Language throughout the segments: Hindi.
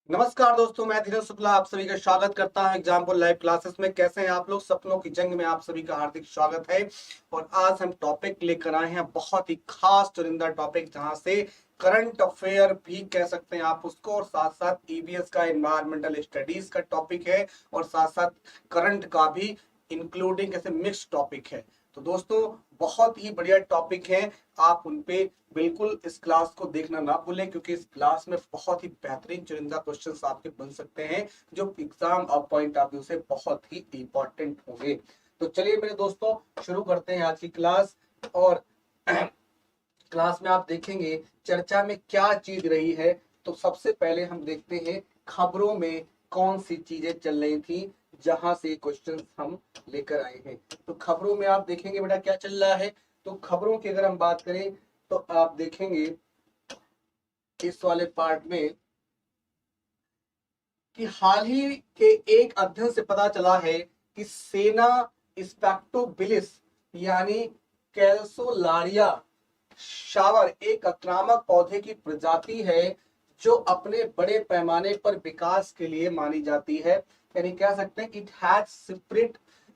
नमस्कार दोस्तों, मैं धीरज शुक्ला आप सभी का स्वागत करता हूं एग्जाम्पल लाइव क्लासेस में। कैसे हैं आप लोग? सपनों की जंग में आप सभी का हार्दिक स्वागत है। और आज हम टॉपिक लेकर आए हैं बहुत ही खास चुनिंदा टॉपिक, जहां से करंट अफेयर भी कह सकते हैं आप उसको, और साथ साथ ईवीएस का एनवायरमेंटल स्टडीज का टॉपिक है, और साथ साथ करंट का भी इंक्लूडिंग ऐसे मिक्स टॉपिक है। तो दोस्तों, बहुत ही बढ़िया टॉपिक है। आप उन पे बिल्कुल इस क्लास को देखना ना भूलें, क्योंकि इस क्लास में बहुत ही बेहतरीन चुनिंदा क्वेश्चंस आपके बन सकते हैं, जो एग्जाम पॉइंट ऑफ व्यू से बहुत ही इंपॉर्टेंट होंगे। तो चलिए मेरे दोस्तों, शुरू करते हैं आज की क्लास। और क्लास में आप देखेंगे चर्चा में क्या चीज रही है। तो सबसे पहले हम देखते हैं खबरों में कौन सी चीजें चल रही थी, जहां से क्वेश्चंस हम लेकर आए हैं। तो खबरों में आप देखेंगे बेटा क्या चल रहा है। तो खबरों की अगर हम बात करें तो आप देखेंगे इस वाले पार्ट में कि हाल ही के एक अध्ययन से पता चला है कि सेना स्पेक्टोबिलिस यानी कैल्सोलारिया शावर एक आक्रामक पौधे की प्रजाति है, जो अपने बड़े पैमाने पर विकास के लिए मानी जाती है। यानी कह सकते हैं it has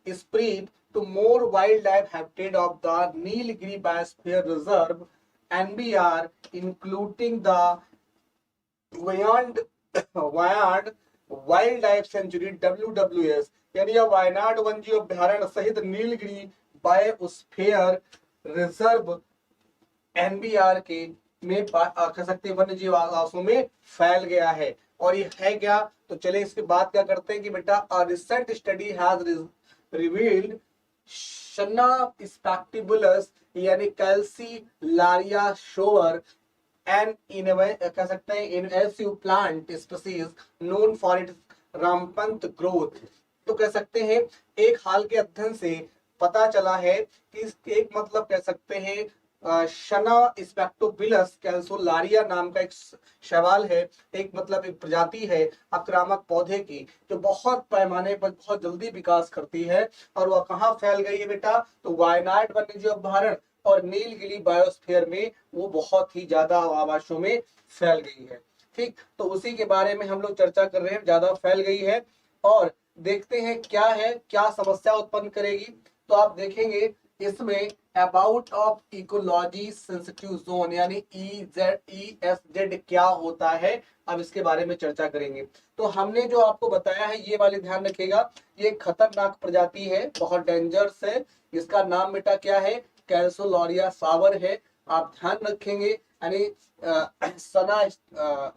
spread to more wildlife habitat of the Nilgiri biosphere reserve NBR, including the Wayanad Wayanad wildlife sanctuary WWS, यानी यह वायनाड वन्यजीव अभ्यारण्य सहित नीलगिरी बायोस्फीयर रिजर्व एनबीआर के में कह सकते हैं वन्य जीव आवासों में फैल गया है। और ये है क्या? तो चले इसके बाद क्या करते हैं कि बेटा recent study has revealed senna spectabilis यानी कैल्सी लारिया शोवर एन इन कह सकते हैं invasive plant species known for its rampant growth. तो कह सकते हैं एक हाल के अध्ययन से पता चला है कि एक मतलब कह सकते हैं शना स्पेक्टोबिलस कैल्सोलारिया नाम का एक शैवाल है, एक मतलब एक प्रजाति है आक्रामक पौधे की, जो बहुत पैमाने पर बहुत जल्दी विकास करती है। और वह कहाँ फैल गई है बेटा? तो वायनाड वन्यजीव अभ्यारण्य और नीलगिरी बायोस्फीयर में वो बहुत ही ज्यादा आवासों में फैल गई है। ठीक, तो उसी के बारे में हम लोग चर्चा कर रहे हैं, ज्यादा फैल गई है। और देखते हैं क्या है, क्या समस्या उत्पन्न करेगी। तो आप देखेंगे इसमें about of ecology sensitive zone यानी ESZ क्या होता है, अब इसके बारे में चर्चा करेंगे। तो हमने जो आपको बताया है ये वाले ध्यान रखिएगा, ये खतरनाक प्रजाति है, बहुत डेंजरस है। इसका नाम बेटा क्या है? कैल्सोलॉरिया सावर है। आप ध्यान रखेंगे, यानी सना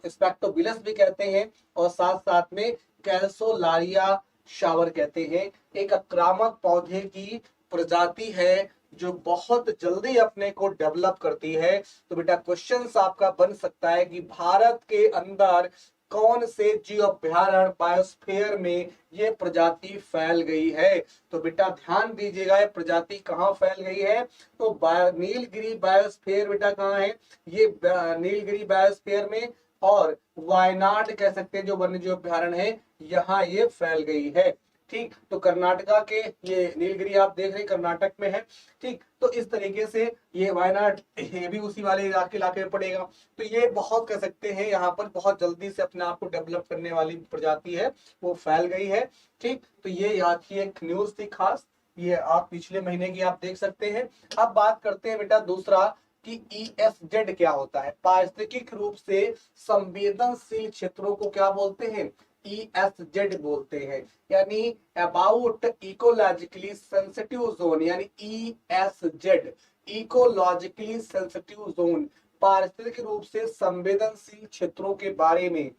स्पेक्टोबिलस भी कहते हैं, और साथ साथ में कैल्सोलारिया शावर कहते हैं। एक आक्रामक पौधे की प्रजाति है जो बहुत जल्दी अपने को डेवलप करती है। तो बेटा क्वेश्चन आपका बन सकता है कि भारत के अंदर कौन से जीव अभ्यारण्य बायोस्फीयर में ये प्रजाति फैल गई है। तो बेटा ध्यान दीजिएगा, ये प्रजाति कहाँ फैल गई है? तो नीलगिरी बायोस्फीयर बेटा कहाँ है? ये नीलगिरी बायोस्फीयर में, और वायनाड कह सकते हैं जो वन्यजीव अभ्यारण्य है, यहाँ ये फैल गई है। ठीक, तो कर्नाटका के ये नीलगिरी आप देख रहे हैं कर्नाटक में है। ठीक, तो इस तरीके से ये वायनाड ये भी उसी वाले इलाके में पड़ेगा। तो ये बहुत कह सकते हैं यहाँ पर बहुत जल्दी से अपने आप को डेवलप करने वाली प्रजाति है, वो फैल गई है। ठीक, तो ये आज की एक न्यूज थी खास, ये आप पिछले महीने की आप देख सकते हैं। अब बात करते हैं बेटा दूसरा कि ESZ क्या होता है। पारिस्थितिक रूप से संवेदनशील क्षेत्रों को क्या बोलते हैं? ESZ बोलते हैं, यानी अबाउट इकोलॉजिकली सेंसिटिव जोन, यानी ESZ इकोलॉजिकली सेंसिटिव जोन, पारिस्थितिक रूप से संवेदनशील क्षेत्रों के बारे में।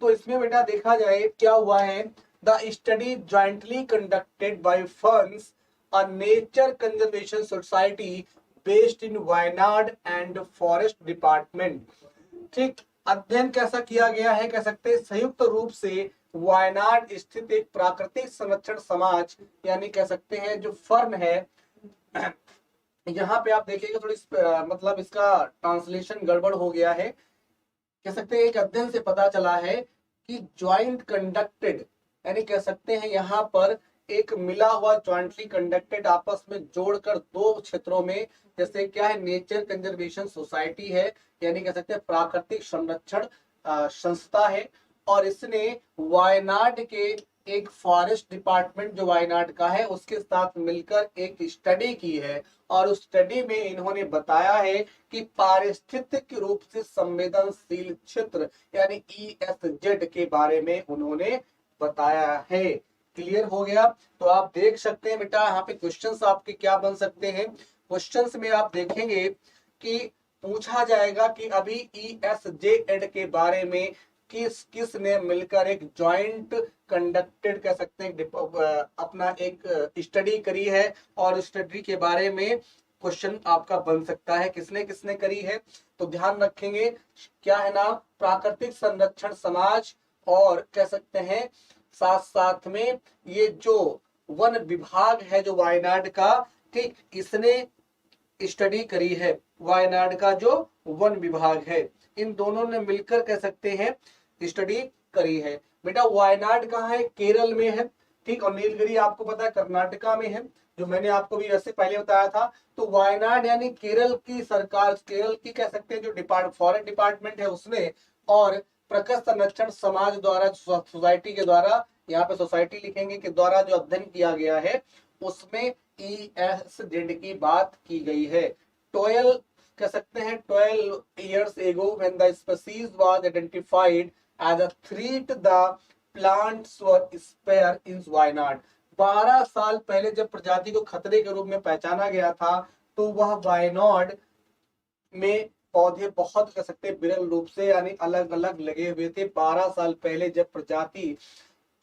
तो इसमें बेटा देखा जाए क्या हुआ है, the study jointly conducted by ferns a nature conservation society based in Wayanad and forest department. ठीक, अध्ययन कैसा किया गया है? कह सकते हैं संयुक्त रूप से वायनाड स्थित एक प्राकृतिक संरक्षण समाज, यानी कह सकते हैं जो फर्न है। यहाँ पे आप देखिएगा थोड़ी मतलब इसका ट्रांसलेशन गड़बड़ हो गया है। कह सकते हैं एक अध्ययन से पता चला है कि ज्वाइंट कंडक्टेड, यानी कह सकते हैं यहाँ पर एक मिला हुआ ज्वाइंटली कंडक्टेड आपस में जोड़कर दो क्षेत्रों में, जैसे क्या है नेचर कंजर्वेशन सोसाइटी है, यानी कह सकते हैं प्राकृतिक संरक्षण संस्था है, और इसने वायनाड के एक फॉरेस्ट डिपार्टमेंट जो वायनाड का है उसके साथ मिलकर एक स्टडी की है, और उस स्टडी में इन्होंने बताया है कि पारिस्थितिक रूप से संवेदनशील क्षेत्र यानी ESZ के बारे में उन्होंने बताया है। क्लियर हो गया? तो आप देख सकते हैं बेटा यहाँ पे क्वेश्चंस आपके क्या बन सकते हैं। क्वेश्चंस में आप देखेंगे कि पूछा जाएगा कि अभी ESZ के बारे में किस किस ने मिलकर एक जॉइंट कंडक्टेड कह सकते हैं अपना एक स्टडी करी है, और स्टडी के बारे में क्वेश्चन आपका बन सकता है किसने किसने करी है। तो ध्यान रखेंगे क्या है ना, प्राकृतिक संरक्षण समाज, और कह सकते हैं साथ साथ में ये जो वन विभाग है जो वायनाड का, ठीक, इसने स्टडी करी है। वायनाड का जो वन विभाग है इन दोनों ने मिलकर कह सकते हैं स्टडी करी है। बेटा वायनाड कहाँ है? केरल में है, ठीक, और नीलगिरी आपको पता है कर्नाटका में है, जो मैंने आपको भी वैसे पहले बताया था। तो वायनाड यानी केरल की सरकार, केरल की कह सकते हैं जो फॉरेस्ट डिपार्टमेंट है उसने, और प्रकृति संरक्षण समाज द्वारा, सोसाइटी के द्वारा, यहाँ पे सोसाइटी लिखेंगे, के द्वारा जो अध्ययन किया गया है उसमें ESZ की बात की गई है। 12 कह सकते हैं 12 years ago when the species was identified as a threat, the plants were spare in Wayanad। 12 साल पहले जब प्रजाति को खतरे के रूप में पहचाना गया था तो वह वायनाड में पौधे बहुत कह सकते हैं विरल रूप से यानी अलग अलग लगे हुए थे। 12 साल पहले जब प्रजाति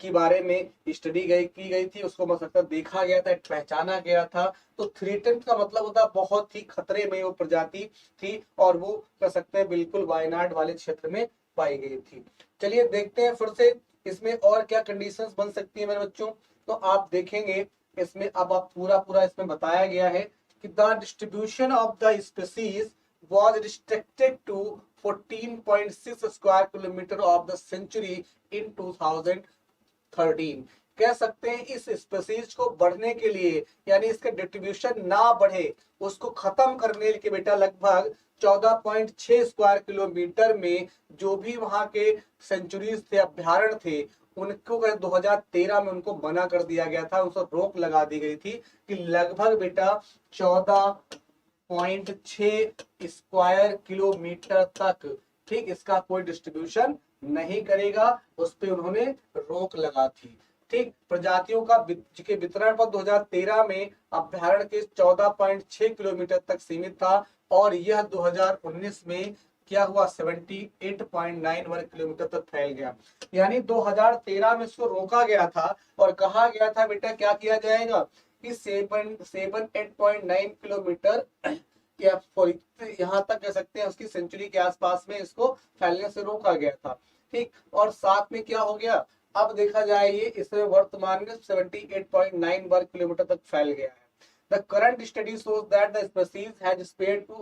के बारे में स्टडी की गई थी, उसको मतलब देखा गया था, पहचाना गया था। तो थ्रेटेंड का मतलब होता है बहुत ही खतरे में वो प्रजाति थी, और वो कह सकते हैं बिल्कुल वायनाड वाले क्षेत्र में पाई गई थी। चलिए देखते हैं फिर से इसमें और क्या कंडीशंस बन सकती है मेरे बच्चों। तो आप देखेंगे इसमें अब आप पूरा इसमें बताया गया है कि the distribution of the species was restricted to 14.6 square kilometre of the sanctuary in 2013। कह सकते हैं इस स्पीसीज को बढ़ने के लिए यानी इसका डिस्ट्रीब्यूशन ना बढ़े, उसको खत्म करने के बेटा लगभग 14.6 स्क्वायर किलोमीटर में जो भी वहां के सेंचुरीज थे, अभ्यारण्य थे, उनको 2013 में उनको मना कर दिया गया था, उस पर रोक लगा दी गई थी कि लगभग बेटा 14.6 स्क्वायर किलोमीटर तक, ठीक, इसका कोई डिस्ट्रीब्यूशन नहीं करेगा, उस पर उन्होंने रोक लगा थी। ठीक, प्रजातियों का के वितरण पर 2013 में अभ्यारण्य के 14.6 किलोमीटर तक सीमित था, और यह 2019 में क्या हुआ 78.9 वर्ग किलोमीटर तक फैल गया। यानी 2013 में इसको रोका गया था और कहा गया था बेटा क्या किया जाएगा कि 78.9 किलोमीटर या यहाँ तक कह सकते हैं उसकी सेंचुरी के आसपास में इसको फैलने से रोका गया था। ठीक, और साथ में क्या हो गया, अब देखा जाए ये इसमें वर्तमान में 78.9 वर्ग किलोमीटर तक फैल गया है। The current study shows that the species has spread to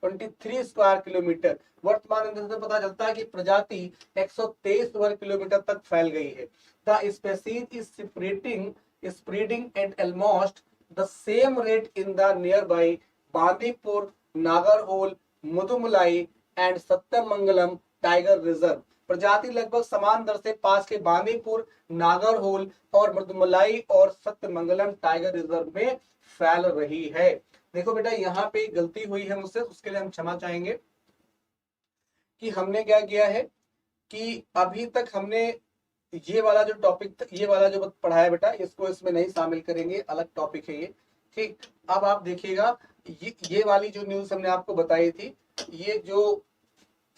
123 square kilometre. वर्तमान अध्ययन से पता चलता है कि प्रजाति 123 वर्ग किलोमीटर तक फैल गई है। The species is spreading at almost the same rate in the nearby Bandipur, Nagarhole, Mudumalai and Sathyamangalam tiger reserve. प्रजाति लगभग समान दर से पास के बांदीपुर, नागरहोल और मुदुमलाई और सत्यमंगलम टाइगर रिजर्व में फैल रही है। देखो बेटा यहाँ पे गलती हुई है मुझसे, उसके लिए हम क्षमा चाहेंगे कि हमने क्या किया है कि अभी तक हमने ये वाला जो टॉपिक, ये वाला जो पढ़ाया बेटा, इसको इसमें नहीं शामिल करेंगे, अलग टॉपिक है ये। ठीक, अब आप देखिएगा ये वाली जो न्यूज हमने आपको बताई थी, ये जो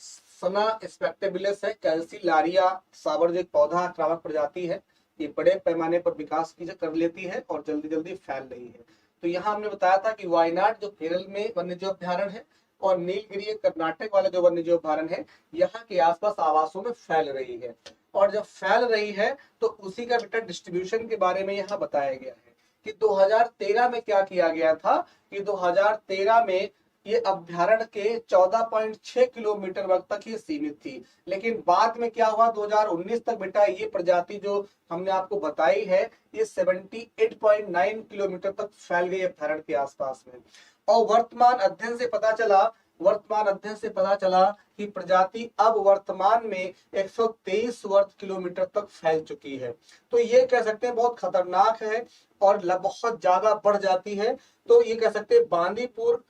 सना स्पेक्टेबिलस है, कैल्सिलारिया सावर जो एक पौधा आक्रामक प्रजाति है, ये बड़े पैमाने पर विकास कर लेती है और जल्दी जल्दी फैल रही है। तो यहाँ हमने बताया था कि वायनाड जो केरल में वन्यजीव अभ्यारण्य है और नीलगिरी कर्नाटक वाला जो वन्यजीव अभ्यारण्य है, यहाँ के आसपास आवासों में फैल रही है। और जब फैल रही है तो उसी का बेटा डिस्ट्रीब्यूशन के बारे में यहाँ बताया गया है कि 2013 में क्या किया गया था कि 2013 में ये अभ्यारण्य के 14.6 किलोमीटर वर्ग तक ही सीमित थी, लेकिन बाद में क्या हुआ 2019 तक बेटा ये प्रजाति जो हमने आपको बताई है ये 78.9 किलोमीटर तक फैल गई अभ्यारण्य के आसपास में। और वर्तमान अध्ययन से पता चला वर्तमान अध्ययन से पता चला कि प्रजाति अब वर्तमान में 123 वर्ग किलोमीटर तक फैल चुकी है। तो ये कह सकते हैं बहुत खतरनाक है और बहुत ज्यादा बढ़ जाती है। तो ये कह सकते हैं बांदीपुर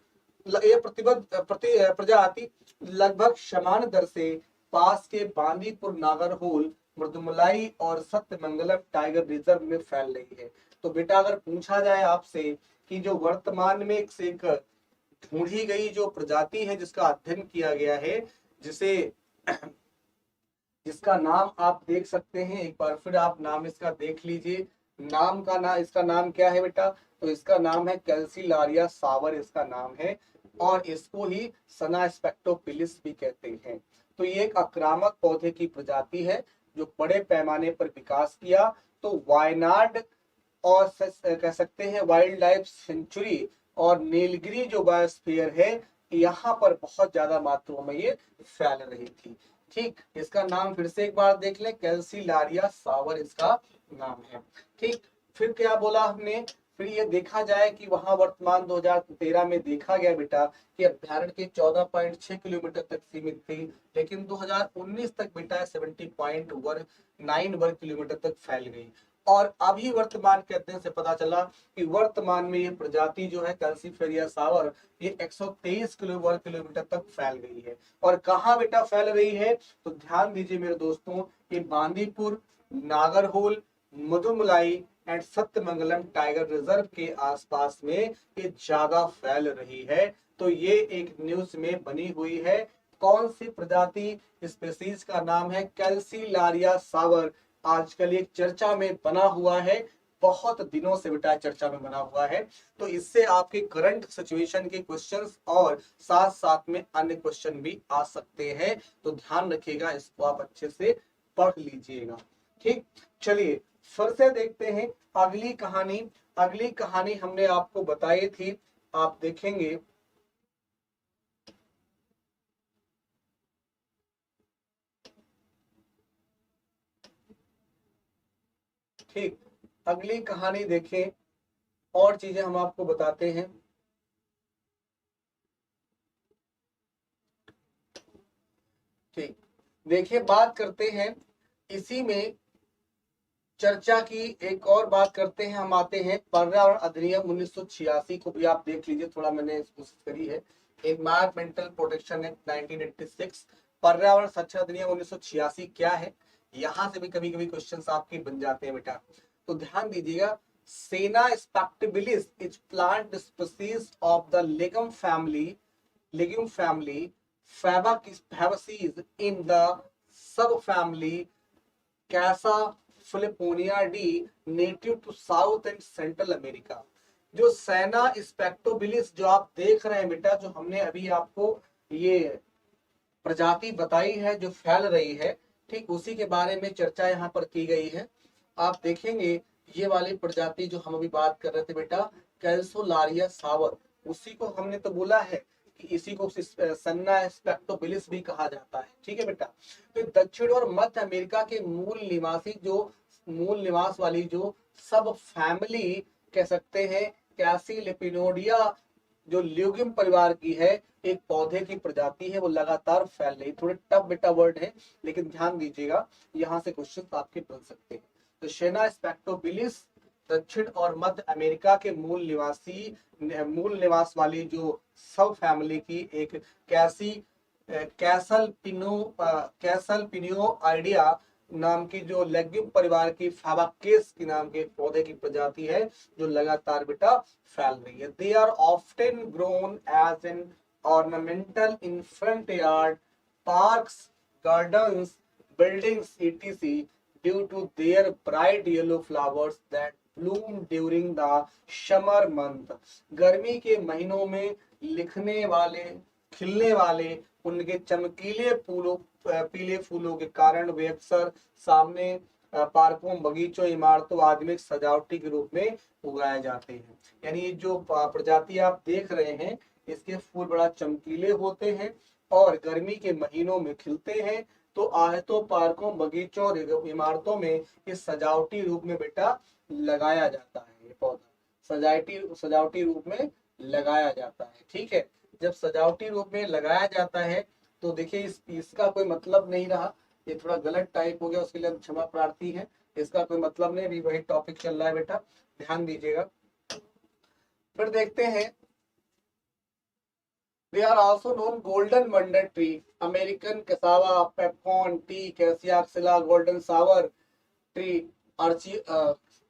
ये प्रजाति लगभग समान दर से पास के बांदीपुर, नागरहोल, मृदुमलाई और सत्यमंगलम टाइगर रिजर्व में फैल रही है। तो बेटा अगर पूछा जाए आपसे कि जो वर्तमान में एक ढूंढी गई जो प्रजाति है जिसका अध्ययन किया गया है, जिसे जिसका नाम आप देख सकते हैं, एक बार फिर आप नाम इसका देख लीजिए। इसका नाम क्या है बेटा? तो इसका नाम है कैल्सिलारिया सावर, इसका नाम है, और इसको ही सना स्पेक्टोपिलिस भी कहते हैं। तो ये एक आक्रामक पौधे की प्रजाति है जो बड़े पैमाने पर विकास किया। तो वायनाड और कह सकते हैं वाइल्ड लाइफ सेंचुरी और नीलगिरी जो बायोस्फीयर है, यहाँ पर बहुत ज्यादा मात्रा में ये फैल रही थी। ठीक, इसका नाम फिर से एक बार देख लें, कैल्सिलारिया सावर इसका नाम है। ठीक, फिर क्या बोला हमने? फिर ये देखा जाए कि वहां वर्तमान 2013 में देखा गया बेटा कि अभ्यारण्य के 14.6 किलोमीटर तक सीमित थी, लेकिन 2019 तक बेटा 70.9 वर्ग किलोमीटर तक फैल गई। और अभी वर्तमान के अध्ययन से पता चला कि वर्तमान में ये प्रजाति जो है कैल्सिफेरिया सावर, ये 123 वर्ग किलोमीटर तक फैल गई है। और कहाँ बेटा फैल रही है? तो ध्यान दीजिए मेरे दोस्तों, ये Bandipur, Nagarhole, Mudumalai and Sathyamangalam tiger reserve के आसपास में ये ज्यादा फैल रही है। तो ये एक न्यूज में बनी हुई है। कौन सी प्रजाति? स्पीसीज का नाम है कैल्सिलारिया सावर। आजकल एक चर्चा में बना हुआ है, बहुत दिनों से बेटा चर्चा में बना हुआ है। तो इससे आपके करंट सिचुएशन के क्वेश्चंस और साथ साथ में अन्य क्वेश्चन भी आ सकते हैं। तो ध्यान रखिएगा, इसको आप अच्छे से पढ़ लीजिएगा। ठीक, चलिए फिर से देखते हैं अगली कहानी। अगली कहानी हमने आपको बताई थी, आप देखेंगे। ठीक, अगली कहानी देखें, और चीजें हम आपको बताते हैं। ठीक, देखिए बात करते हैं इसी में चर्चा की, एक और बात करते हैं। हम आते हैं पर्यावरण अधिनियम 1986 को भी आप देख लीजिए, थोड़ा मैंने कोशिश करी है। एनवायरमेंटल प्रोटेक्शन एक्ट 1986, पर्यावरण संरक्षण अधिनियम 1986 क्या है? यहाँ से भी कभी कभी क्वेश्चन आपके बन जाते हैं बेटा। तो ध्यान दीजिएगा, senna spectabilis is plant species of the legume family Fabaceae in the subfamily Cassafilipponia native to South and Central America। जो सेना स्पेक्टोबिलिस जो आप देख रहे हैं बेटा, जो हमने अभी आपको ये प्रजाति बताई है जो फैल रही है, ठीक उसी के बारे में चर्चा यहाँ पर की गई है। आप देखेंगे ये वाली प्रजाति जो हम अभी बात कर रहे थे बेटा, कैल्सोलारिया सावर, उसी को हमने तो बोला है कि इसी को सन्ना स्पेक्टोबिलिस भी कहा जाता है। ठीक है बेटा। तो दक्षिण और मध्य अमेरिका के मूल निवास वाली जो सब फैमिली कह सकते हैं कैसिलिपिनोडिया, जो ल्यूगियम परिवार की है, एक पौधे की प्रजाति है, वो लगातार फैल रही। थोड़े टफ बेटा वर्ड है, लेकिन ध्यान दीजिएगा, यहाँ से क्वेश्चन आपके बन सकते हैं। तो सेना स्पेक्टोबिलिस दक्षिण और मध्य अमेरिका के मूल निवास वाली जो सब फैमिली की एक कैसल पिनियो आइडिया नाम की जो लेग्यूम परिवार की फाबाकेस की नाम के पौधे की प्रजाति है, जो लगातार बेटा फैल रही है। They are often grown as an ornamental in front yard, parks, gardens, buildings etc due to their bright yellow flowers that bloom during the summer month। गर्मी के महीनों में खिलने वाले उनके चमकीले पीले फूलों के कारण वे अक्सर सामने पार्कों, बगीचों, इमारतों आदि में सजावटी के रूप में उगाए जाते हैं। यानी ये जो प्रजाति आप देख रहे हैं, इसके फूल बड़ा चमकीले होते हैं और गर्मी के महीनों में खिलते हैं। तो आहतों, पार्कों, बगीचों और इमारतों में इस सजावटी रूप में बेटा लगाया जाता है। ये पौधा सजावटी रूप में लगाया जाता है। ठीक है, जब सजावटी रूप में लगाया जाता है तो देखिए इसका कोई मतलब नहीं रहा, ये थोड़ा गलत टाइप हो गया, उसके लिए हम क्षमा प्रार्थी हैं। इसका कोई मतलब नहीं, अभी वही टॉपिक चल रहा है बेटा, ध्यान दीजिएगा। फिर देखते हैं, they are also known golden wonder tree, American cassava, peppercorn, tea, cassia axilla, golden sour tree,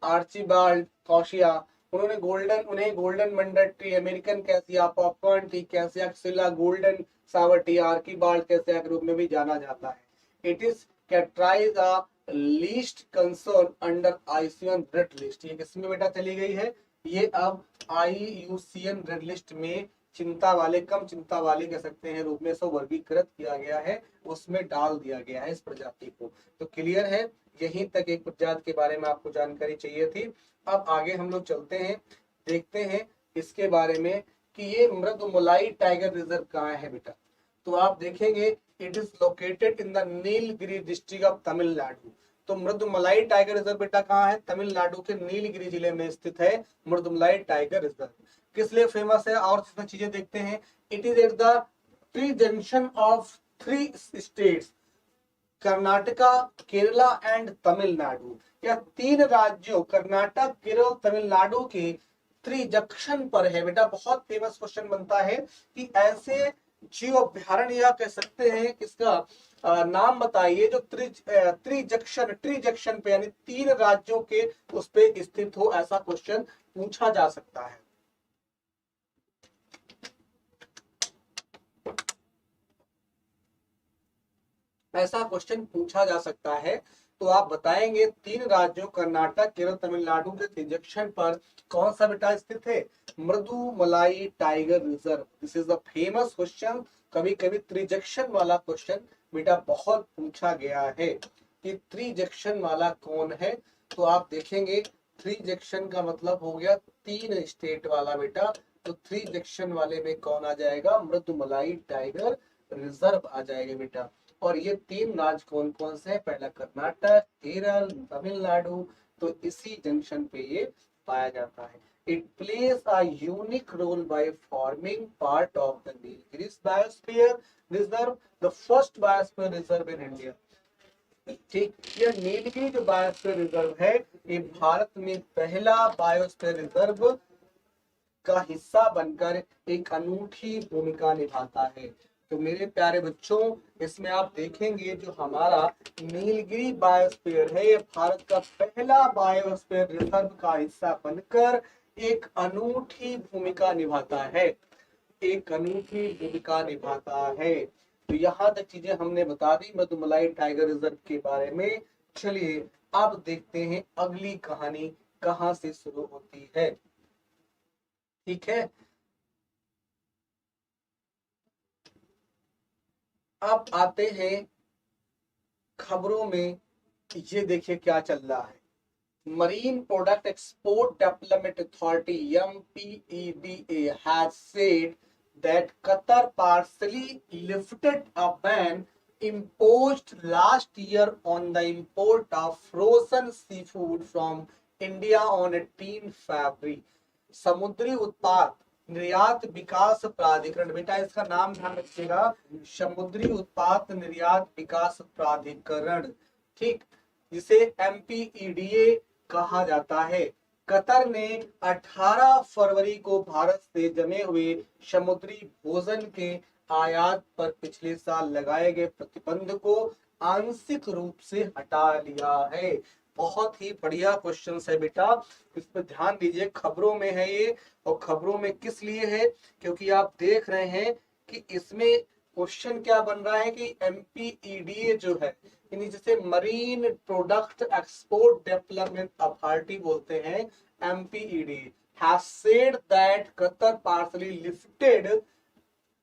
Archibald cassia, उन्हें golden wonder tree, American cassia, popcorn tree, cassia axilla, golden sour tree, Archibald cassia के रूप में भी जाना जाता है। It is categorised a least concern under IUCN red list. ये किसमें बेटा चली गई है? ये अब आईयूसीएन रेड लिस्ट में चिंता वाले, कम चिंता वाले कह सकते हैं रूप में इसको वर्गीकृत किया गया है, उसमें डाल दिया गया है इस प्रजाति को। तो क्लियर है, यहीं तक एक प्रजाति के बारे में आपको जानकारी चाहिए थी। अब आगे हम लोग चलते हैं, देखते हैं इसके बारे में कि ये मृदुमलाई टाइगर रिजर्व कहाँ है बेटा। तो आप देखेंगे it is located in the Nilgiri district of Tamil Nadu. तो मृदुमलाई टाइगर रिजर्व बेटा कहाँ है? तमिलनाडु के नीलगिरी जिले में स्थित है मृदुमलाई टाइगर रिजर्व। किस लिए फेमस है और इसमें चीजें देखते हैं। It is at the tree junction of 3 states, Karnataka, Kerala and Tamil Nadu. या 3 राज्यों कर्नाटक, केरल, तमिलनाडु के त्रिजंक्शन पर है बेटा। बहुत फेमस क्वेश्चन बनता है कि ऐसे जीव अभ्यारण्य या कह सकते हैं इसका नाम बताइए जो त्रिजंक्शन पे यानी 3 राज्यों के उस पे स्थित हो, ऐसा क्वेश्चन पूछा जा सकता है। ऐसा क्वेश्चन पूछा जा सकता है। तो आप बताएंगे 3 राज्यों कर्नाटक, केरल, तमिलनाडु के त्रिजंक्शन पर कौन सा बेटा स्थित है? Mudumalai tiger reserve. This is the famous question. कभी कभी त्रिजंक्शन वाला क्वेश्चन बेटा बहुत पूछा गया है कि त्रिजंक्शन वाला कौन है। तो आप देखेंगे त्रिजंक्शन का मतलब हो गया 3 स्टेट वाला बेटा। तो त्रिजंक्शन वाले में कौन आ जाएगा? मृदुमलाई टाइगर रिजर्व आ जाएगा बेटा। और ये 3 राज्य कौन कौन से हैं? पहला कर्नाटक, केरल, तमिलनाडु। तो इसी जंक्शन पे ये पाया जाता है। It plays a unique role by forming part of the Nilgiris biosphere reserve, the first biosphere reserve in India. ठीक, ये नीलगिरी जो बायोस्फीयर रिजर्व है, ये भारत में पहला बायोस्फीयर रिजर्व का हिस्सा बनकर एक अनूठी भूमिका निभाता है। तो मेरे प्यारे बच्चों, इसमें आप देखेंगे जो हमारा नीलगिरी बायोस्फीयर है, ये भारत का पहला बायोस्फीयर रिजर्व का हिस्सा बनकर एक अनूठी भूमिका निभाता है, एक अनूठी भूमिका निभाता है। तो यहाँ तक चीजें हमने बता दी मधुमलाई टाइगर रिजर्व के बारे में। चलिए अब देखते हैं अगली कहानी कहाँ से शुरू होती है। ठीक है, अब आते हैं खबरों में। ये देखिए क्या चल रहा है। Marine product export development authority MPEDA has said that Qatar partially lifted a ban imposed last year on the import of frozen seafood from India on 18 February। समुद्री उत्पाद निर्यात विकास प्राधिकरण, बेटा इसका नाम ध्यान रखिएगा, समुद्री उत्पाद निर्यात विकास प्राधिकरण, ठीक, जिसे MPEDA कहा जाता है। कतर ने 18 फरवरी को भारत से जमे हुए समुद्री भोजन के आयात पर पिछले साल लगाए गए प्रतिबंध को आंशिक रूप से हटा लिया है। बहुत ही बढ़िया क्वेश्चन है बेटा, इस पर ध्यान दीजिए। खबरों में है ये, और खबरों में किस लिए है? क्योंकि आप देख रहे हैं कि इसमें क्वेश्चन क्या बन रहा है कि MPEDA जो है, यानी जिसे marine product export development authority बोलते हैं, MPEDA has said that Qatar partially lifted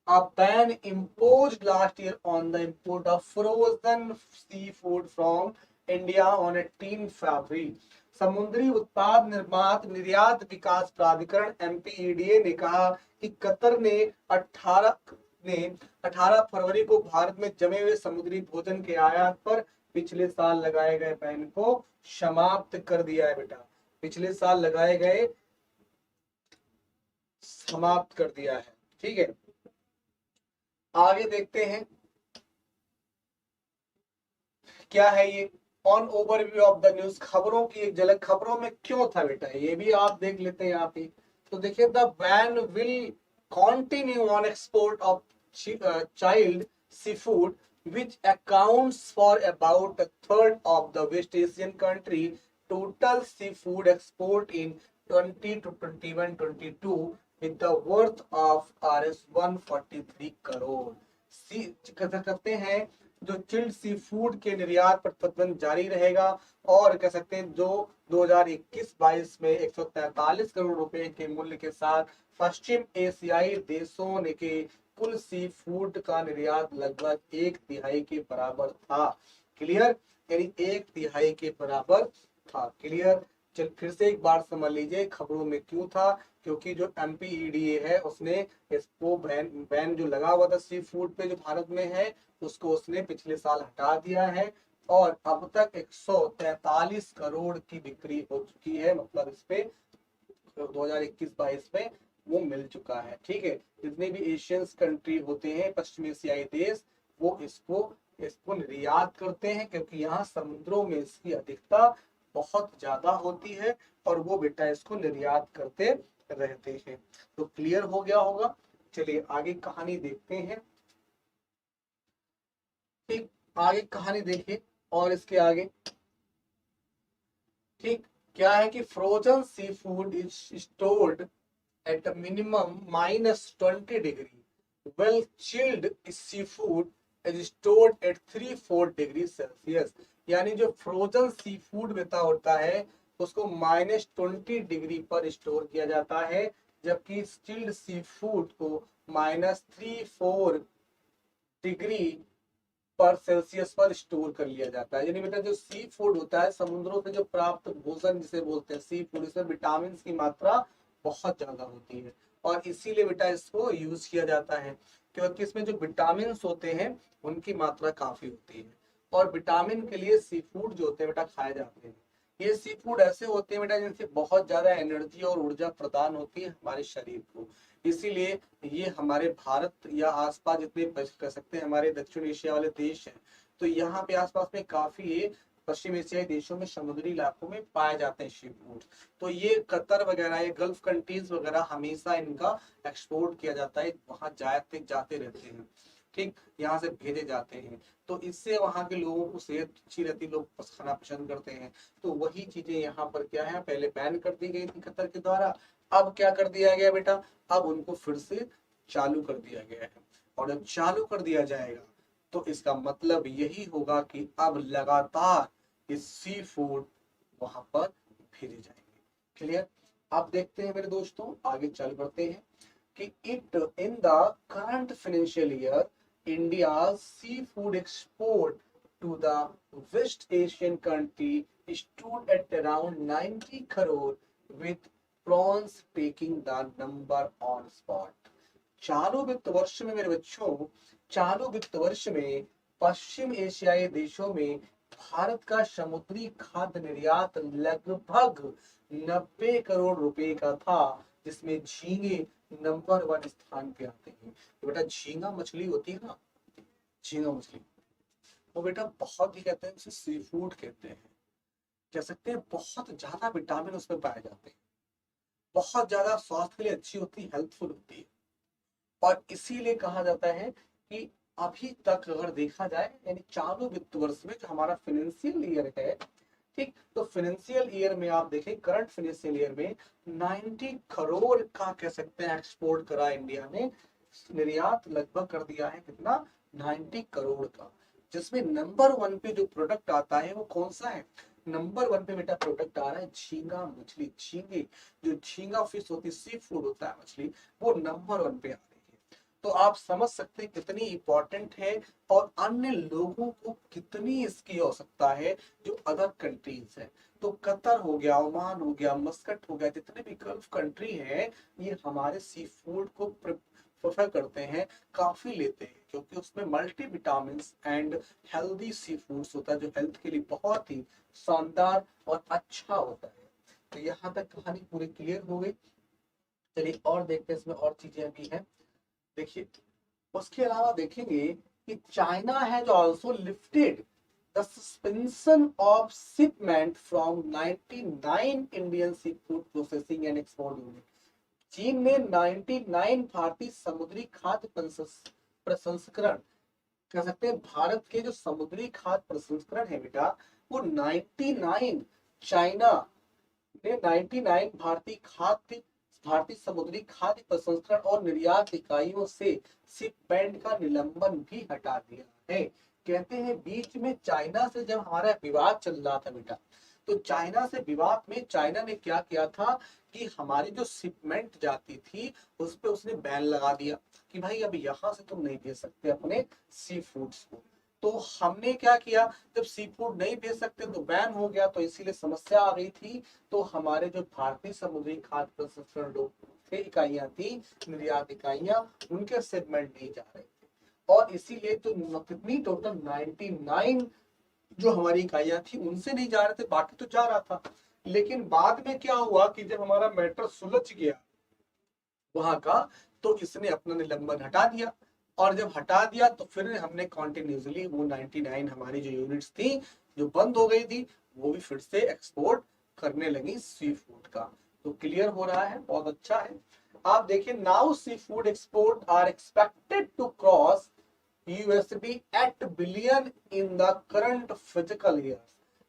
a ban imposed last year on the import of frozen seafood from India on 18 February। समुद्री उत्पाद निर्मात निर्यात विकास प्राधिकरण MPEDA ने कहा कि कतर ने 18 फरवरी को भारत में जमे हुए समुद्री भोजन के आयात पर पिछले साल लगाए गए बैन को समाप्त कर दिया है बेटा। पिछले साल लगाए गए समाप्त कर दिया है। ठीक है, आगे देखते हैं क्या है ये। On overview of the news, खबरों की एक झलक। खबरों में क्यों था बेटा, ये भी आप देख लेते हैं यहाँ पे। तो देखिए, the ban will continue on export of chilled seafood which accounts for about a third of the West Asian country total seafood export in 20 to 21-22 with the worth of Rs 143 crore. सी करते हैं जो चिल्ड सी फूड के निर्यात पर प्रतिबंध जारी रहेगा, और कह सकते हैं जो 2021-22 में 143 करोड़ रुपए के मूल्य के साथ पश्चिम एशियाई देशों ने के कुल सी फूड का निर्यात लगभग 1/3 के बराबर था। क्लियर, यानी 1/3 के बराबर था। क्लियर, चल फिर से एक बार समझ लीजिए खबरों में क्यों था। क्योंकि जो MPEDA है उसने इसको बैन जो लगा हुआ था सी फूड पे जो भारत में है, उसको उसने पिछले साल हटा दिया है, और अब तक 143 करोड़ की बिक्री हो चुकी है, मतलब इस पे 2021-22 में वो मिल चुका है। ठीक है, जितने भी एशियन कंट्री होते हैं, पश्चिमी एशियाई देश, वो इसको निर्यात करते हैं, क्योंकि यहाँ समुद्रों में इसकी अधिकता बहुत ज्यादा होती है, और वो बेटा इसको निर्यात करते रहते हैं। तो क्लियर हो गया होगा। चलिए आगे कहानी देखते हैं। ठीक, आगे कहानी देखिए, और इसके आगे ठीक क्या है कि frozen seafood is stored at a minimum -20 degree. Well chilled seafood is stored at 3-4 degree Celsius. यानी जो फ्रोजन सी फूड बेटा होता है उसको -20 डिग्री पर स्टोर किया जाता है, जबकि चिल्ड सी फूड को -3-4 डिग्री पर सेल्सियस पर स्टोर कर लिया जाता है। यानी बेटा जो सी फूड होता है, समुद्रों से जो प्राप्त भोजन जिसे बोलते हैं सी फूड, इसमें विटामिन की मात्रा बहुत ज्यादा होती है, और इसीलिए बेटा इसको यूज किया जाता है, क्योंकि इसमें जो विटामिन होते हैं उनकी मात्रा काफी होती है, और विटामिन के लिए सी फूड जो होते हैं बेटा खाए जाते हैं। ये सी फूड ऐसे होते हैं बेटा जिनसे बहुत ज्यादा एनर्जी और ऊर्जा प्रदान होती है हमारे शरीर को। इसीलिए ये हमारे भारत या आसपास जितने कह सकते हैं हमारे दक्षिण एशिया वाले देश हैं, तो यहाँ पे आसपास में काफी ये पश्चिम एशियाई देशों में समुद्री इलाकों में पाए जाते हैं सी फूड। तो ये कतर वगैरह, ये गल्फ कंट्रीज वगैरह हमेशा इनका एक्सपोर्ट किया जाता है, वहां जाते रहते हैं। ठीक, यहाँ से भेजे जाते हैं, तो इससे वहां के लोगों को सेहत अच्छी रहती, लोग खाना पसंद करते हैं। तो वही चीजें यहाँ पर क्या है, पहले बैन कर दी गई थी कतर के द्वारा, अब क्या कर दिया गया बेटा, अब उनको फिर से चालू कर दिया गया है। और जब चालू कर दिया जाएगा तो इसका मतलब यही होगा कि अब लगातार इस सी फूड वहां पर भेजे जाएंगे। क्लियर, अब देखते हैं मेरे दोस्तों, आगे चल बढ़ते हैं कि it in the current financial year India seafood export to the West Asian country stood at around 90 crore with prawns taking the number on spot। चालू वित्त वर्ष में मेरे बच्चों, चालू वित्त वर्ष में पश्चिम एशियाई देशों में भारत का समुद्री खाद्य निर्यात लगभग 90 करोड़ रुपए का था, जिसमें झींगे नंबर 1 स्थान पे आते हैं। तो बेटा झींगा मछली होती है ना, झींगा मछली, वो बेटा बहुत ही कहते हैं उसे सी फूड कहते हैं, कह सकते हैं बहुत ज्यादा विटामिन उसमें पाए जाते हैं, बहुत ज्यादा स्वास्थ्य के लिए अच्छी होती है, हेल्पफुल होती है, और इसीलिए कहा जाता है कि अभी तक अगर देखा जाए, यानी चालू वित्त वर्ष में जो हमारा फाइनेंशियल ईयर है, ठीक, तो फाइनेंशियल ईयर में आप देखें, करंट फाइनेंशियल ईयर में 90 करोड़ का कह सकते हैं एक्सपोर्ट करा इंडिया ने, निर्यात लगभग कर दिया है कितना, 90 करोड़ का, जिसमें नंबर 1 पे जो प्रोडक्ट आता है वो कौन सा है, नंबर 1 पे बेटा प्रोडक्ट आ रहा है झींगा मछली। झींगे, जो झींगा फिश होती है, सी फूड होता है मछली, वो नंबर 1 पे आ रही है। तो आप समझ सकते हैं कितनी इंपॉर्टेंट है, और अन्य लोगों को कितनी इसकी आवश्यकता है जो अदर कंट्रीज है। तो कतर हो गया, ओमान हो गया, मस्कट हो गया, जितने भी गल्फ कंट्री हैं, ये हमारे सी फूड को प्रेफर करते हैं, काफी लेते हैं, क्योंकि उसमें multi vitamin and healthy sea foods होता है, जो हेल्थ के लिए बहुत ही शानदार और अच्छा होता है। तो यहाँ तक कहानी पूरी क्लियर हो गई। चलिए और देखते हैं इसमें और चीजें भी हैं। देखिए उसके अलावा देखेंगे कि China has also lifted the suspension of shipment from 99 Indian seafood processing and export unit. चीन ने 99 भारतीय समुद्री खाद्य प्रसंस्करण, कह सकते हैं भारत के जो समुद्री खाद्य प्रसंस्करण है बेटा, वो 99 चाइना ने 99 भारतीय समुद्री खाद्य प्रसंस्करण और निर्यात इकाइयों से शिपमेंट का निलंबन भी हटा दिया है। कहते हैं बीच में चाइना से जब हमारा विवाद चल रहा था बेटा, तो चाइना से विवाद में चाइना ने क्या किया था कि हमारी जो शिपमेंट जाती थी उस पे उसने बैन लगा दिया कि भाई अब यहाँ से तुम नहीं भेज सकते अपने सी फूड्स को। तो हमने क्या किया, जब सी फूड नहीं भेज सकते तो बैन हो गया, तो इसीलिए समस्या आ गई थी। तो हमारे जो भारतीय समुद्री खाद्य प्रसंस्करण लोग थे, इकाइयां थी, निर्यात इकाइयां, उनके सेगमेंट नहीं जा रहे थे। और इसीलिए तो कितनी टोटल 99 जो हमारी इकाइयां थी उनसे नहीं जा रहे थे, बाकी तो जा रहा था। लेकिन बाद में क्या हुआ कि जब हमारा मैटर सुलझ गया वहां का, तो इसने अपना निलंबन हटा दिया। और जब हटा दिया तो फिर हमने कॉन्टिन्यूसली वो 99 हमारी जो यूनिट्स थी जो बंद हो गई थी, वो भी फिर से एक्सपोर्ट करने लगी सी फूड का। तो क्लियर हो रहा है, बहुत अच्छा है। आप देखिए now seafood export are expected to cross USD 8 billion in the current physical year.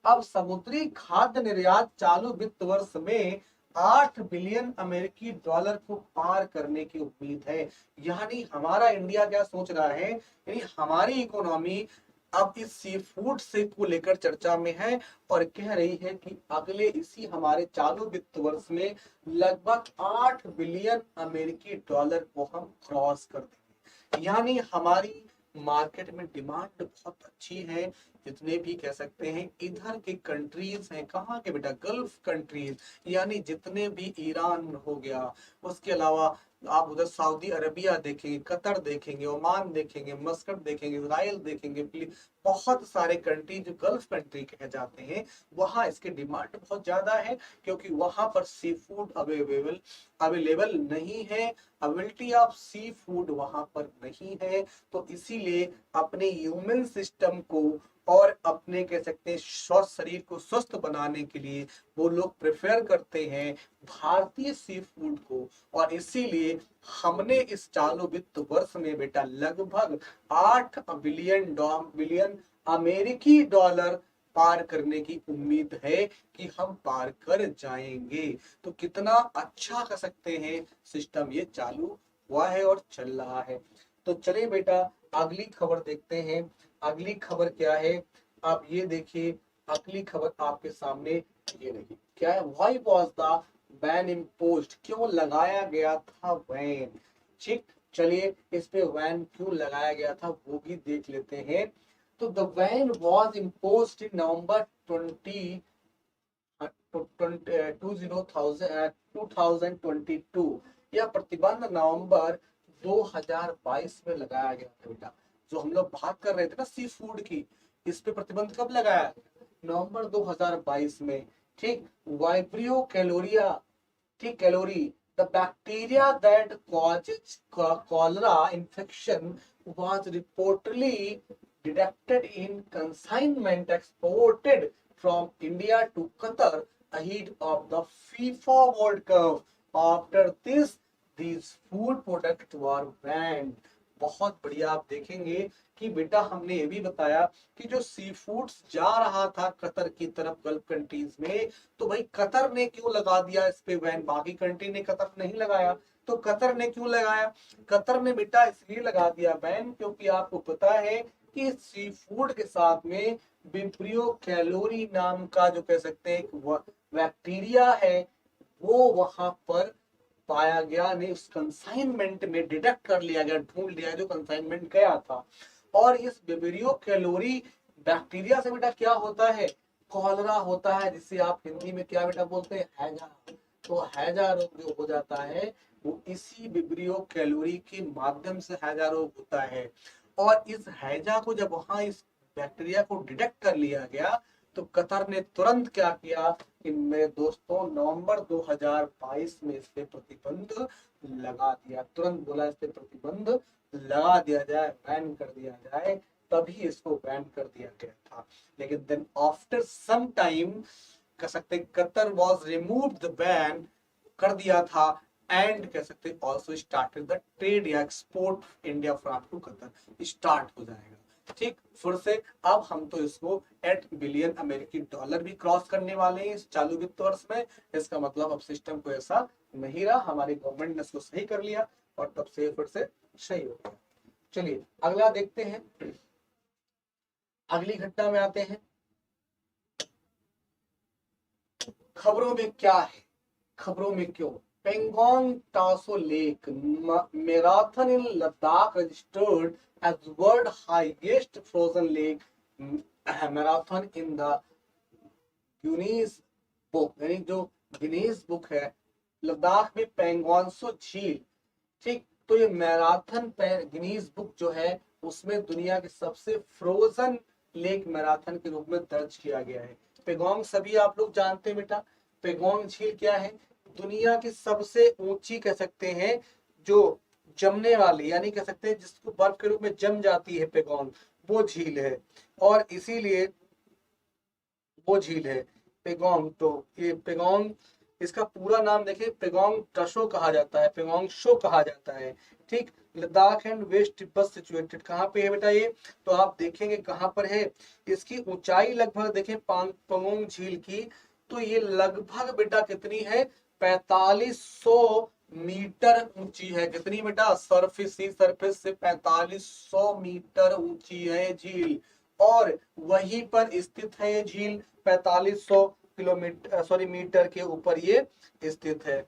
अब समुद्री खाद्य निर्यात चालू वित्त वर्ष में 8 बिलियन अमेरिकी डॉलर को पार करने की उम्मीद है। यानी हमारा इंडिया क्या सोच रहा है, यानी हमारी इकोनॉमी अब इस सी फूड से को लेकर चर्चा में है और कह रही है कि अगले इसी हमारे चालू वित्त वर्ष में लगभग 8 बिलियन अमेरिकी डॉलर को हम क्रॉस कर देंगे। यानी हमारी मार्केट में डिमांड बहुत अच्छी है। जितने भी कह सकते हैं इधर के कंट्रीज हैं, कहाँ के बेटा, गल्फ कंट्रीज, यानी जितने भी ईरान हो गया, उसके अलावा आप उधर सऊदी अरबिया देखेंगे, कतर देखेंगे, ओमान देखेंगे, मस्कट देखेंगे, इसराइल देखेंगे, बहुत सारे कंट्री जो गल्फ कंट्री कहे जाते हैं, वहां इसके डिमांड बहुत ज्यादा है, क्योंकि वहां पर सी फूड अवेलेबल नहीं है, अवेलेबिलिटी ऑफ सी फूड वहां पर नहीं है। तो इसीलिए अपने ह्यूमन सिस्टम को और अपने कह सकते हैं स्वस्थ शरीर को स्वस्थ बनाने के लिए वो लोग प्रेफर करते हैं भारतीय सी फूड को। और इसीलिए हमने इस चालू वित्त वर्ष में बेटा लगभग 8 बिलियन अमेरिकी डॉलर पार करने की उम्मीद है कि हम पार कर जाएंगे। तो कितना अच्छा कह सकते हैं सिस्टम ये चालू हुआ है और चल रहा है। तो चलिए बेटा अगली खबर देखते हैं। अगली खबर क्या है, आप ये देखिए, अगली खबर आपके सामने ये रही, क्या है, why was the ban imposed, क्यों लगाया गया था बैन। ठीक, चलिए इस पे बैन क्यों लगाया गया था वो भी देख लेते हैं। तो the ban was imposed in November 2022। यह प्रतिबंध नवंबर 2022 में लगाया गया था बेटा। जो हम लोग बात कर रहे थे ना सी फूड की, इस पे प्रतिबंध कब लगाया गया, नवंबर 2022 में। ठीक, वाइब्रियो कैलोरिया, ठीक, calorie, the bacteria that causes cholera infection was reportedly detected in consignment exported from India to Qatar ahead of the FIFA World Cup. After this, these food products were banned. बहुत बढ़िया, आप देखेंगे कि बेटा हमने ये भी बताया कि जो सी फूड्स जा रहा था कतर की तरफ गल्फ कंट्रीज में, तो भाई कतर ने क्यों लगा दिया इस पे बैन, बाकी कंट्री ने कतर नहीं लगाया। तो कतर ने क्यों लगाया, कतर ने बेटा इसलिए लगा दिया बैन क्योंकि आपको पता है कि सी फूड के साथ में विब्रियो कैलोरी नाम का जो कह सकते हैं बैक्टीरिया है, वो वहां पर पाया गया, नहीं उस कंसाइनमेंट में डिडक्ट कर लिया गया, ढूंढ लिया जो कंसाइनमेंट गया था। और इस विब्रियो कैलोरी बैक्टीरिया से बेटा क्या होता है, कॉलरा होता है, जिसे आप हिंदी में क्या बेटा बोलते हैं, हैजा। तो हैजा रोग जो हो जाता है वो इसी विब्रियो कैलोरी के माध्यम से हैजा रोग होता है। और इस हैजा को जब वहां इस बैक्टीरिया को डिटेक्ट कर लिया गया, तो कतर ने तुरंत क्या किया कि मेरे दोस्तों नवंबर 2022 में इस पे प्रतिबंध लगा दिया, तुरंत बोला इस पे प्रतिबंध लगा दिया जाए, बैन कर दिया जाए, तभी इसको बैन कर दिया गया था। लेकिन देन आफ्टर सम टाइम कह सकते Qatar was remove the ban कर दिया था, एंड कह सकते ऑल्सो स्टार्टेड द ट्रेड या export India from to Qatar start हो जाएगा। ठीक, फिर से अब हम तो इसको 8 बिलियन अमेरिकी डॉलर भी क्रॉस करने वाले हैं इस चालू वित्त वर्ष में। इसका मतलब अब सिस्टम को ऐसा नहीं रहा, हमारी गवर्नमेंट ने इसको सही कर लिया और तब से फिर से सही हो गया। चलिए अगला देखते हैं, अगली घटना में आते हैं। खबरों में क्या है, खबरों में क्यों, Pangong Tso lake marathon in Ladakh registered as world highest frozen lake marathon in the Guinness book, यानी जो गिनीज बुक है लद्दाख में पेंगोंगसो झील। ठीक, तो ये मैराथन गिनीज बुक जो है उसमें दुनिया के सबसे फ्रोजन लेक मैराथन के रूप में दर्ज किया गया है। पेगोंग सभी आप लोग जानते हैं बेटा, पेगोंग झील क्या है, दुनिया की सबसे ऊंची कह सकते हैं जो जमने वाली, यानी कह सकते हैं जिसको बर्फ के रूप में जम जाती है पेगोंग, वो झील है। और इसीलिए वो झील है पेगोंग। तो ये पेगोंग, इसका पूरा नाम देखिए पेगोंग टशो कहा जाता है, पेगोंग शो कहा जाता है। ठीक, Ladakh and west Tibet situated कहाँ पे है बेटा ये, तो आप देखेंगे कहाँ पर है, इसकी ऊंचाई लगभग देखें पेगोंग झील की, तो ये लगभग बेटा कितनी है, 4500 मीटर ऊंची है। कितनी बेटा, सरफेस से 4500 मीटर ऊंची है झील, और वहीं पर स्थित है ये झील 4500 किलोमीटर सॉरी मीटर के ऊपर ये स्थित है।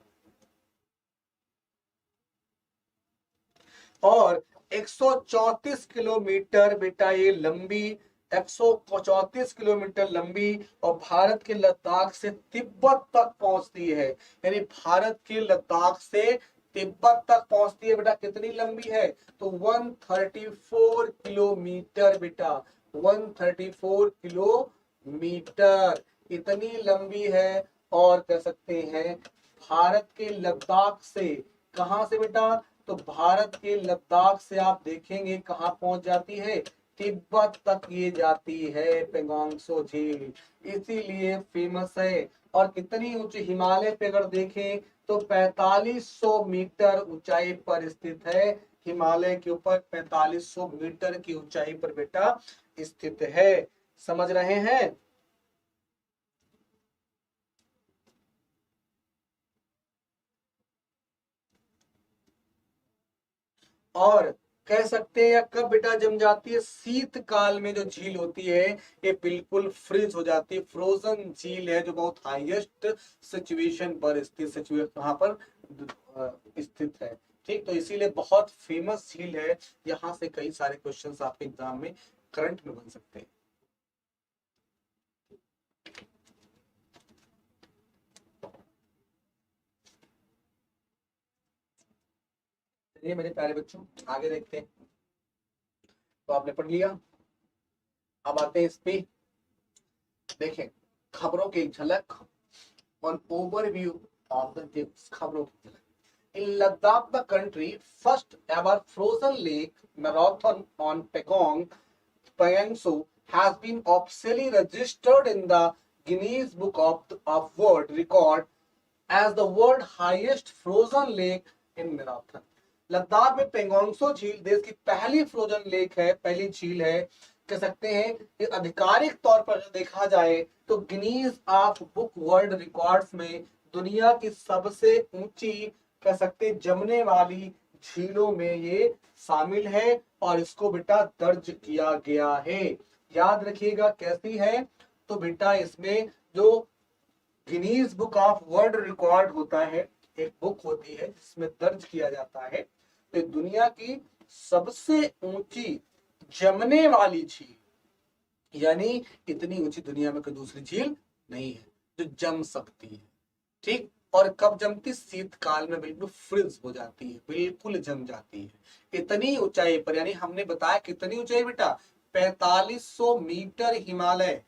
और 134 किलोमीटर बेटा ये लंबी, 134 किलोमीटर लंबी, और भारत के लद्दाख से तिब्बत तक पहुंचती है। यानी भारत के लद्दाख से तिब्बत तक पहुंचती है बेटा, कितनी लंबी है, तो 134 किलोमीटर बेटा, 134 किलोमीटर इतनी लंबी है। और कह सकते हैं भारत के लद्दाख से, कहां से बेटा, तो भारत के लद्दाख से आप देखेंगे कहां पहुंच जाती है, तिब्बत तक ये जाती है पेंगोंगसो झील, इसीलिए फेमस है। और कितनी ऊंची, हिमालय पे अगर देखें तो 4500 मीटर ऊंचाई पर स्थित है, हिमालय के ऊपर 4500 मीटर की ऊंचाई पर बेटा स्थित है। समझ रहे हैं। और कह सकते हैं या कब बेटा जम जाती है, शीतकाल में जो झील होती है ये बिल्कुल फ्रीज हो जाती है, फ्रोजन झील है जो बहुत हाईएस्ट सिचुएशन पर स्थित, सिचुएशन कहां पर स्थित है। ठीक, तो इसीलिए बहुत फेमस झील है, यहाँ से कई सारे क्वेश्चंस आपके एग्जाम में करंट में बन सकते हैं। चलिए मेरे प्यारे बच्चों आगे देखते हैं। तो आपने पढ़ लिया, अब आते हैं इस पे, देखें खबरों की झलक, on overview of the tips, खबरों की झलक। In Ladakh, the country first ever frozen lake marathon on Pekong Pangsu has been officially registered in the Guinness Book of World Record as the world highest frozen lake in marathon। Ladakh में पेंगोंगसो झील देश की पहली फ्रोजन लेक है, पहली झील है कह सकते हैं। ये आधिकारिक तौर पर देखा जाए तो Guinness of book world records में दुनिया की सबसे ऊंची कह सकते जमने वाली झीलों में ये शामिल है, और इसको बेटा दर्ज किया गया है। याद रखिएगा कैसी है, तो बेटा इसमें जो Guinness book of world record होता है, एक बुक होती है जिसमें दर्ज किया जाता है, तो दुनिया की सबसे ऊंची जमने वाली झील, यानी इतनी ऊंची दुनिया में कोई दूसरी झील नहीं है जो जम सकती है। ठीक, और कब जमती, शीतकाल में बिल्कुल फ्रीज हो जाती है, बिल्कुल जम जाती है इतनी ऊंचाई पर। यानी हमने बताया कितनी ऊंचाई बेटा, 4500 मीटर हिमालय,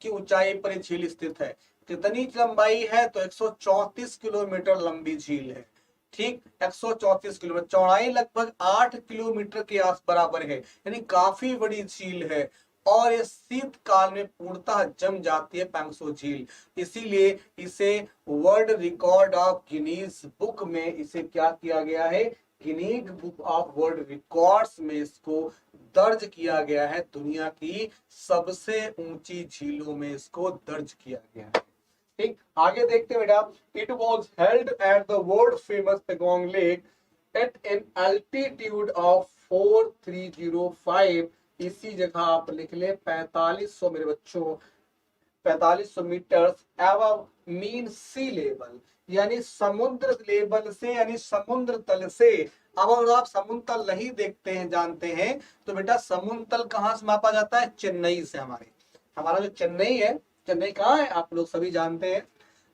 की ऊंचाई पर ये झील स्थित है। कितनी लंबाई है? तो 134 किलोमीटर लंबी झील है। ठीक, 134 किलोमीटर, चौड़ाई लगभग 8 किलोमीटर के आस बराबर है, यानी काफी बड़ी झील है। और ये शीतकाल में पूर्णतः जम जाती है पैंगसो झील, इसीलिए इसे world record of Guinness book में इसे क्या किया गया है, Guinness book of world records में इसको दर्ज किया गया है। दुनिया की सबसे ऊंची झीलों में इसको दर्ज किया गया है। ठीक, आगे देखते हैं बेटा। It was held at the world famous Pangong lake at an altitude of 4305। इसी जगह आप लिख ले 4500 मेरे बच्चों, 4500 मीटर एवं मीन सी लेवल, यानी समुद्र लेवल से, यानी समुद्र तल से। अब अगर आप समुद्र तल नहीं देखते हैं, जानते हैं, तो बेटा समुद्र तल कहाँ से मापा जाता है? चेन्नई से। हमारा जो चेन्नई है, चेन्नई कहाँ है आप लोग सभी जानते हैं।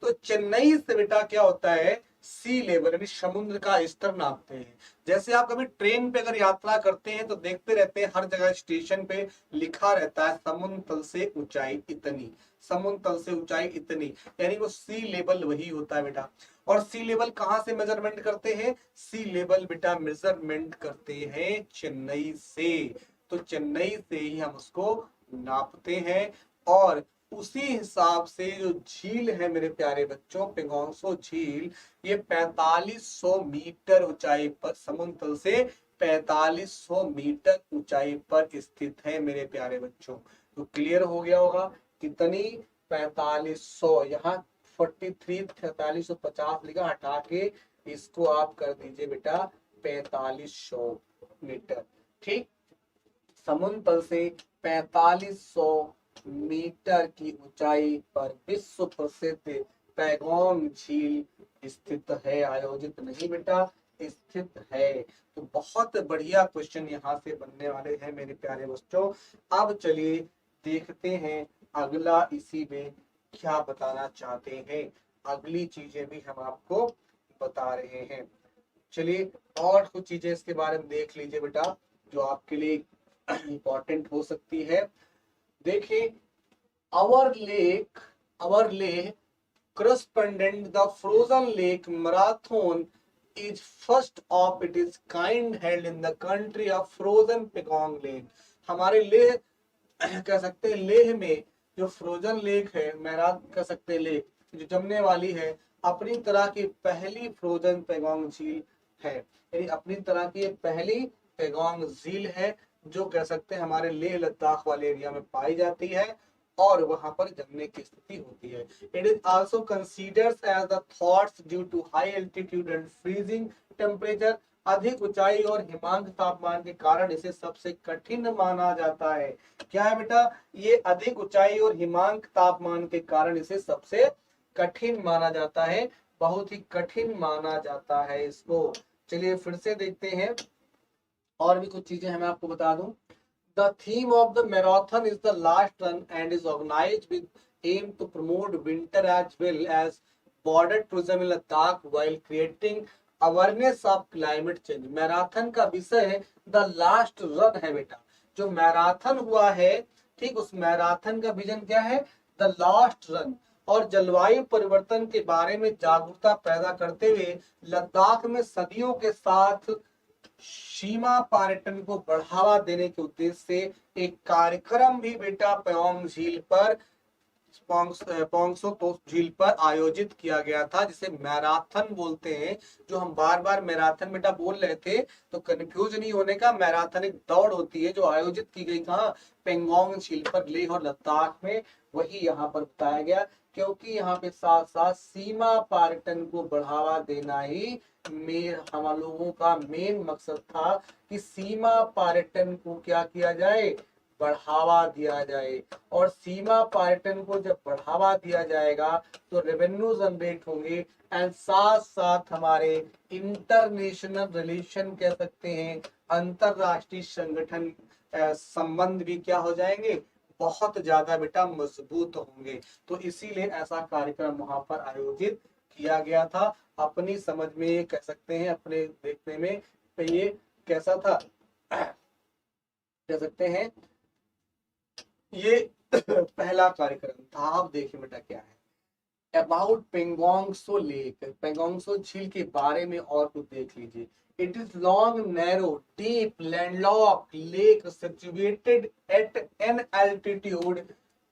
तो चेन्नई से बेटा क्या होता है, सी लेवल यानी समुद्र का स्तर नापते हैं। जैसे आप कभी ट्रेन पे अगर यात्रा करते हैं तो देखते रहते हैं हर जगह स्टेशन पे लिखा रहता है समुद्र तल से ऊंचाई इतनी, समुद्र तल से ऊंचाई इतनी, यानी वो सी लेवल वही होता है बेटा। और सी लेवल कहाँ से मेजरमेंट करते हैं? सी लेवल बेटा मेजरमेंट करते हैं चेन्नई से। तो चेन्नई से ही हम उसको नापते हैं, और उसी हिसाब से जो झील है मेरे प्यारे बच्चों, पेगोंगसो झील, ये 4500 मीटर ऊंचाई पर, समुद्र तल से 4500 मीटर ऊंचाई पर स्थित है मेरे प्यारे बच्चों। तो क्लियर हो गया होगा कितनी? 4500, यहाँ 43 4350 लिखा, हटा के इसको आप कर दीजिए बेटा 4500 मीटर। ठीक, समुद्र तल से 4500 मीटर की ऊंचाई पर विश्व प्रसिद्ध पैगोंग झील स्थित है, आयोजित नहीं बेटा, स्थित है। तो बहुत बढ़िया क्वेश्चन यहाँ से बनने वाले हैं मेरे प्यारे बच्चों। अब चलिए देखते हैं अगला इसी में क्या बताना चाहते हैं, अगली चीजें भी हम आपको बता रहे हैं। चलिए और कुछ चीजें इसके बारे में देख लीजिए बेटा, जो आपके लिए इंपॉर्टेंट हो सकती है। देखिए, our lake correspondent the frozen lake marathon is first of its kind held in the country of frozen Pekong Lake। हमारे लेह कह सकते हैं, लेह में जो फ्रोजन लेक है, मैराथन कह सकते हैं लेक, जो जमने वाली है, अपनी तरह की पहली फ्रोजन पेगोंग झील है, यानी अपनी तरह की पहली पेगोंग झील है, जो कह सकते हैं हमारे लेह लद्दाख वाले एरिया में पाई जाती है और वहां पर जमने की स्थिति होती है। It is also considers as the thoughts due to high altitude and freezing temperature. अधिक ऊंचाई और हिमांक तापमान के कारण इसे सबसे कठिन माना जाता है। क्या है बेटा? ये अधिक ऊंचाई और हिमांक तापमान के कारण इसे सबसे कठिन माना जाता है, बहुत ही कठिन माना जाता है इसको। चलिए फिर से देखते हैं, और भी कुछ चीजें मैं आपको बता दूं। The theme of the marathon is the last run and is organized with aim to promote winter as well as border tourism in Ladakh while creating awareness of climate change। Marathon का विषय है द लास्ट रन है बेटा, जो मैराथन हुआ है, ठीक, उस मैराथन का विजन क्या है? The last run. और जलवायु परिवर्तन के बारे में जागरूकता पैदा करते हुए लद्दाख में सदियों के साथ सीमा पर्यटन को बढ़ावा देने के उद्देश्य से एक कार्यक्रम भी बेटा पेओंग झील पर, पोंगसो तो झील पर आयोजित किया गया था, जिसे मैराथन बोलते हैं। जो हम बार बार मैराथन बेटा बोल रहे थे, तो कंफ्यूज नहीं होने का, मैराथन एक दौड़ होती है जो आयोजित की गई कहाँ? पेंगोंग झील पर, लेह और लद्दाख में, वही यहाँ पर बताया गया। क्योंकि यहाँ पे साथ साथ सीमा पर्यटन को बढ़ावा देना ही हम लोगों का मेन मकसद था, कि सीमा पर्यटन को क्या किया जाए? बढ़ावा दिया जाए। और सीमा पर्यटन को जब बढ़ावा दिया जाएगा तो रेवेन्यू जनरेट होंगे, एंड साथ साथ हमारे इंटरनेशनल रिलेशन कह सकते हैं, अंतरराष्ट्रीय संगठन संबंध भी क्या हो जाएंगे? बहुत ज्यादा बेटा मजबूत होंगे। तो इसीलिए ऐसा कार्यक्रम वहां पर आयोजित किया गया था। अपनी समझ में ये कह सकते हैं, अपने देखने में ये कैसा था, कह सकते हैं ये पहला कार्यक्रम था। आप देखिए बेटा क्या है अबाउट पेंगोंगसो लेक, पेंगोंगसो झील के बारे में और कुछ देख लीजिए। It is long narrow deep landlock lake situated at an altitude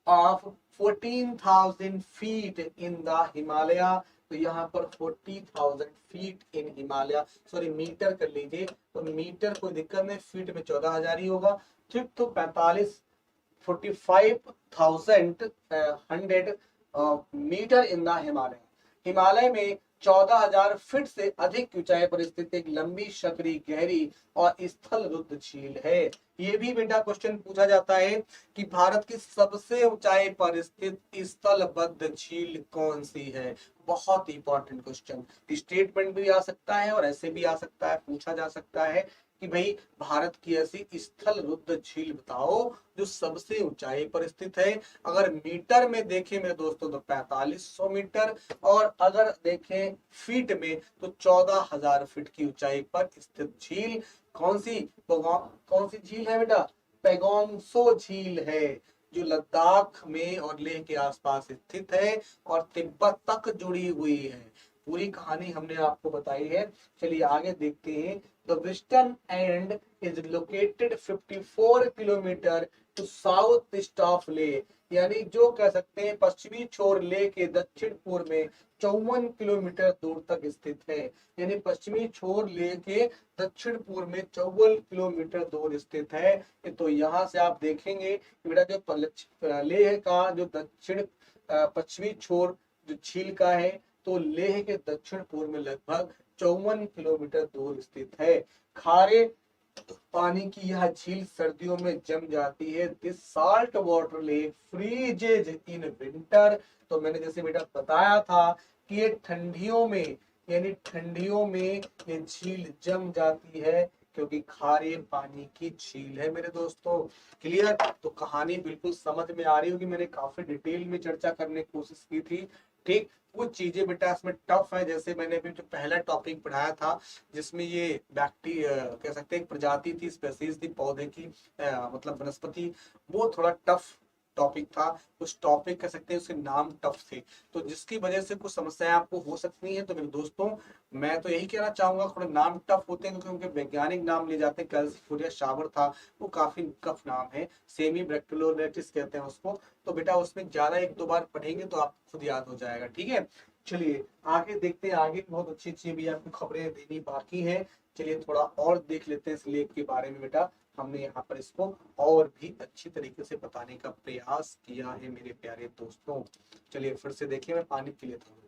of 14,000 feet in the Himalaya. तो यहाँ पर 40,000 feet in Himalaya, sorry metre कर लीजिए, तो मीटर कोई दिक्कत नहीं, फीट में 14,000 ही होगा। ठीक, तो 45,100 metre in the Himalaya. Himalaya में 14,000 फीट से अधिक ऊंचाई पर स्थित एक लंबी सकरी गहरी और स्थल रुद्ध झील है। ये भी बेटा क्वेश्चन पूछा जाता है कि भारत की सबसे ऊंचाई पर स्थित स्थलबद्ध झील कौन सी है। बहुत इंपॉर्टेंट क्वेश्चन, स्टेटमेंट भी आ सकता है और ऐसे भी आ सकता है, पूछा जा सकता है कि भाई भारत की ऐसी स्थल रुद्ध झील बताओ जो सबसे ऊंचाई पर स्थित है। अगर मीटर में देखें मेरे दोस्तों तो 4500 मीटर, और अगर देखें फीट में तो 14,000 फीट की ऊंचाई पर स्थित झील कौन सी, कौन सी झील है बेटा, पेगोंगसो झील है, जो लद्दाख में और लेह के आसपास स्थित है और तिब्बत तक जुड़ी हुई है। पूरी कहानी हमने आपको बताई है। चलिए आगे देखते हैं। The western end is located 54 kilometre to south east of Leh, यानी जो कह सकते हैं पश्चिमी छोर ले के दक्षिण पूर्व में 54 किलोमीटर दूर तक स्थित है। यानी पश्चिमी छोर ले के दक्षिण पूर्व में 54 किलोमीटर दूर स्थित है। तो यहाँ से आप देखेंगे कि बेटा जो लेह का जो दक्षिण पश्चिमी छोर जो झील का है, तो लेह के दक्षिण पूर्व में लगभग 54 किलोमीटर दूर स्थित है। खारे पानी की यह झील सर्दियों में जम जाती है। This salt water lake फ्रीजेज in winter. तो मैंने जैसे बेटा बताया था कि ये ठंडियों में, यानी ठंडियों में ये झील जम जाती है क्योंकि खारे पानी की झील है मेरे दोस्तों। क्लियर? तो कहानी बिल्कुल समझ में आ रही होगी, मैंने काफी डिटेल में चर्चा करने की कोशिश की थी। ठीक, कुछ चीजें बेटा इसमें टफ है, जैसे मैंने अभी जो पहला टॉपिक पढ़ाया था जिसमें ये कह सकते हैं प्रजाति थी, स्पेसीज थी पौधे की, मतलब वनस्पति, वो थोड़ा टफ टॉपिक था। कुछ टॉपिक कह सकते हैं उसके नाम टफ थे, तो जिसकी वजह से कुछ समस्याएं आपको हो सकती हैं। तो मेरे दोस्तों मैं तो यही कहना चाहूंगा, थोड़े नाम टफ होते हैं क्योंकि उनके वैज्ञानिक नाम लिए जाते हैं। कैल्सिफोलिया शावर था, वो काफी टफ नाम है, सेमी ब्रैक्टिलोलेटिस कहते हैं उसको। तो बेटा उसमें ज्यादा एक दो बार पढ़ेंगे तो आप खुद याद हो जाएगा। ठीक है, चलिए आगे देखते हैं। आगे बहुत अच्छी अच्छी भी आपको खबरें देनी बाकी है। चलिए थोड़ा और देख लेते हैं इस लेख के बारे में। बेटा हमने यहाँ पर इसको और भी अच्छी तरीके से बताने का प्रयास किया है मेरे प्यारे दोस्तों। चलिए फिर से देखिए, मैं पानी पी लेता हूँ।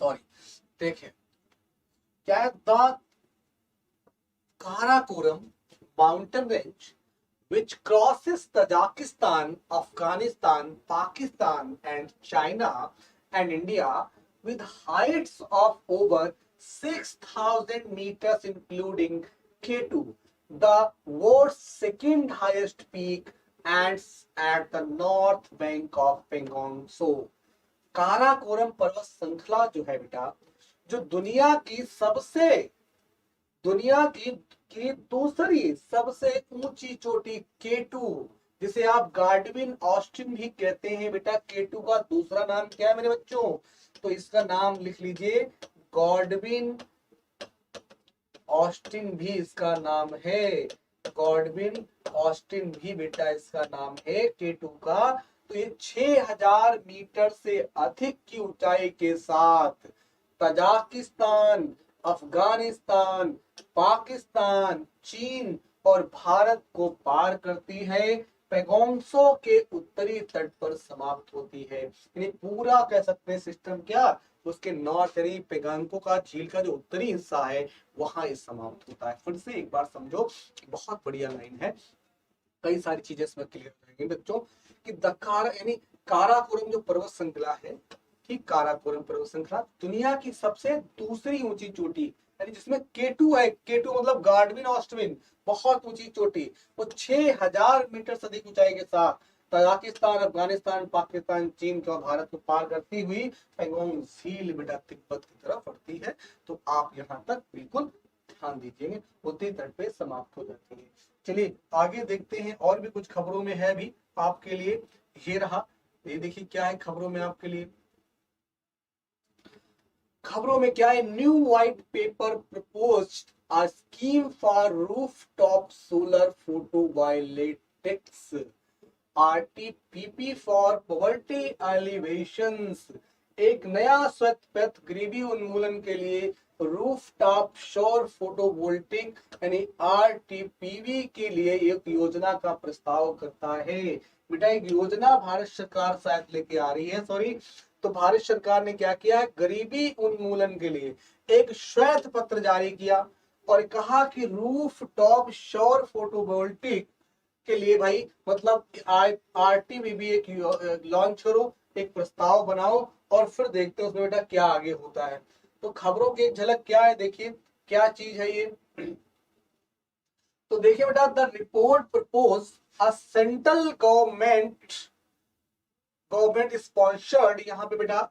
सॉरी, देखिए क्या the Karakoram mountain range which crosses Tajikistan, Afghanistan, Pakistan, and China and India with heights of over 6,000 meters, including K2, the world's second highest peak, and at the north bank of Pangong Tso. Karakoram पर्वत श्रृंखला जो है बेटा, जो दुनिया की दूसरी सबसे ऊंची चोटी केटू, जिसे आप गार्डविन ऑस्टिन भी कहते हैं बेटा। केटू का दूसरा नाम क्या है मेरे बच्चों? तो इसका नाम लिख लीजिए, गॉडविन ऑस्टिन भी इसका नाम है। गॉडविन ऑस्टिन भी बेटा इसका नाम है केटू का। तो ये 6,000 मीटर से अधिक की ऊंचाई के साथ तजाकिस्तान, अफगानिस्तान, पाकिस्तान, चीन और भारत को पार करती है, पेगोंगसो के उत्तरी तट पर समाप्त होती है। यानी पूरा कह सकते हैं सिस्टम क्या, उसके नॉर्थ यानी पेगांको का झील का जो उत्तरी हिस्सा है वहां ये समाप्त होता है। फिर से एक बार समझो, बहुत बढ़िया लाइन है, कई सारी चीजें इसमें क्लियर हो जाएंगी बच्चों कि दक्कार यानी काराकोरम जो पर्वत श्रृंखला है, ठीक, काराकोरम पर्वत श्रृंखला दुनिया की सबसे दूसरी ऊंची चोटी यानी जिसमें K2 है, K2 मतलब गार्डविन ऑस्टविन, बहुत ऊंची चोटी, वो 6000 मीटर से अधिक ऊंचाई के साथ तजाकिस्तान, अफगानिस्तान, पाकिस्तान, चीन और भारत को पार करती हुई पेंगोंग झील बेटा तिब्बत की तरफ बढ़ती है। तो आप यहाँ तक बिल्कुल ध्यान दीजिएंगे, उत्तरी तट पे समाप्त हो जाती है। चलिए आगे देखते हैं, और भी कुछ खबरों में है भी आपके लिए। ये रहा, ये देखिए क्या है खबरों में आपके लिए। खबरों में क्या है, new white paper proposed a scheme for rooftop solar photovoltaics, RTPP for poverty alleviations. एक नया श्वेत गरीबी उन्मूलन के लिए रूफटॉप सौर फोटोवोल्टिक यानी आरटीपीवी के लिए एक योजना का प्रस्ताव करता है। बेटा एक योजना भारत सरकार शायद लेके आ रही है, सॉरी। तो भारत सरकार ने क्या किया, गरीबी उन्मूलन के लिए एक श्वेत पत्र जारी किया और कहा कि रूफ टॉप सौर फोटोवोल्टिक के लिए भाई मतलब आरटीबीबी एक लॉन्च करो, एक प्रस्ताव बनाओ और फिर देखते हैं उसमें बेटा क्या आगे होता है। तो खबरों की एक झलक क्या है, देखिए क्या चीज है ये। तो देखिए बेटा, the report propose a central government sponsored, यहाँ पे बेटा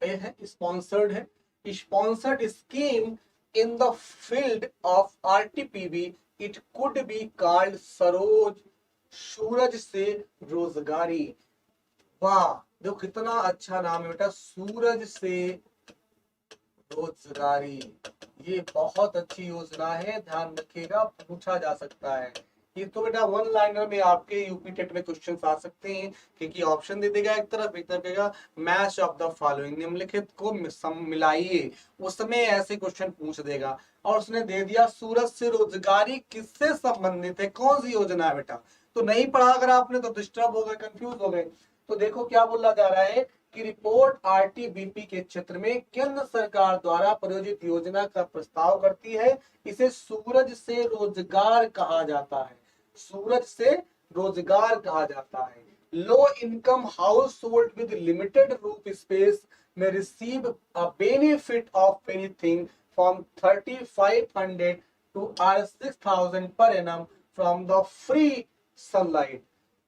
ये है स्पॉन्सर्ड है, sponsored scheme in the field of RTPV. It could be called Saroj, सूरज से रोजगारी। वाह, देखो कितना अच्छा नाम है बेटा, सूरज से रोजगारी। ये बहुत अच्छी योजना है, ध्यान रखिएगा, पूछा जा सकता है। ये तो बेटा वन लाइनर में आपके यूपी टेट में क्वेश्चन आ सकते हैं, क्योंकि ऑप्शन दे देगा एक तरफ कहेगा मैच ऑफ द फॉलोइंग, निम्नलिखित को मिलाइए, उसमें ऐसे क्वेश्चन पूछ देगा। और उसने दे दिया सूरज से रोजगारी किससे संबंधित है, कौन सी योजना है बेटा। तो नहीं पढ़ा अगर आपने तो डिस्टर्ब हो गए, कंफ्यूज हो गए। तो देखो क्या बोला जा रहा है कि रिपोर्ट आरटीबीपी के क्षेत्र में केंद्र सरकार द्वारा प्रायोजित योजना का प्रस्ताव करती है। इसे सूरज से रोजगार कहा जाता है, सूरज से रोजगार कहा जाता है। Low income household with limited roof space में receive a benefit of anything from 3500 to 6000 per annum from the free sunlight.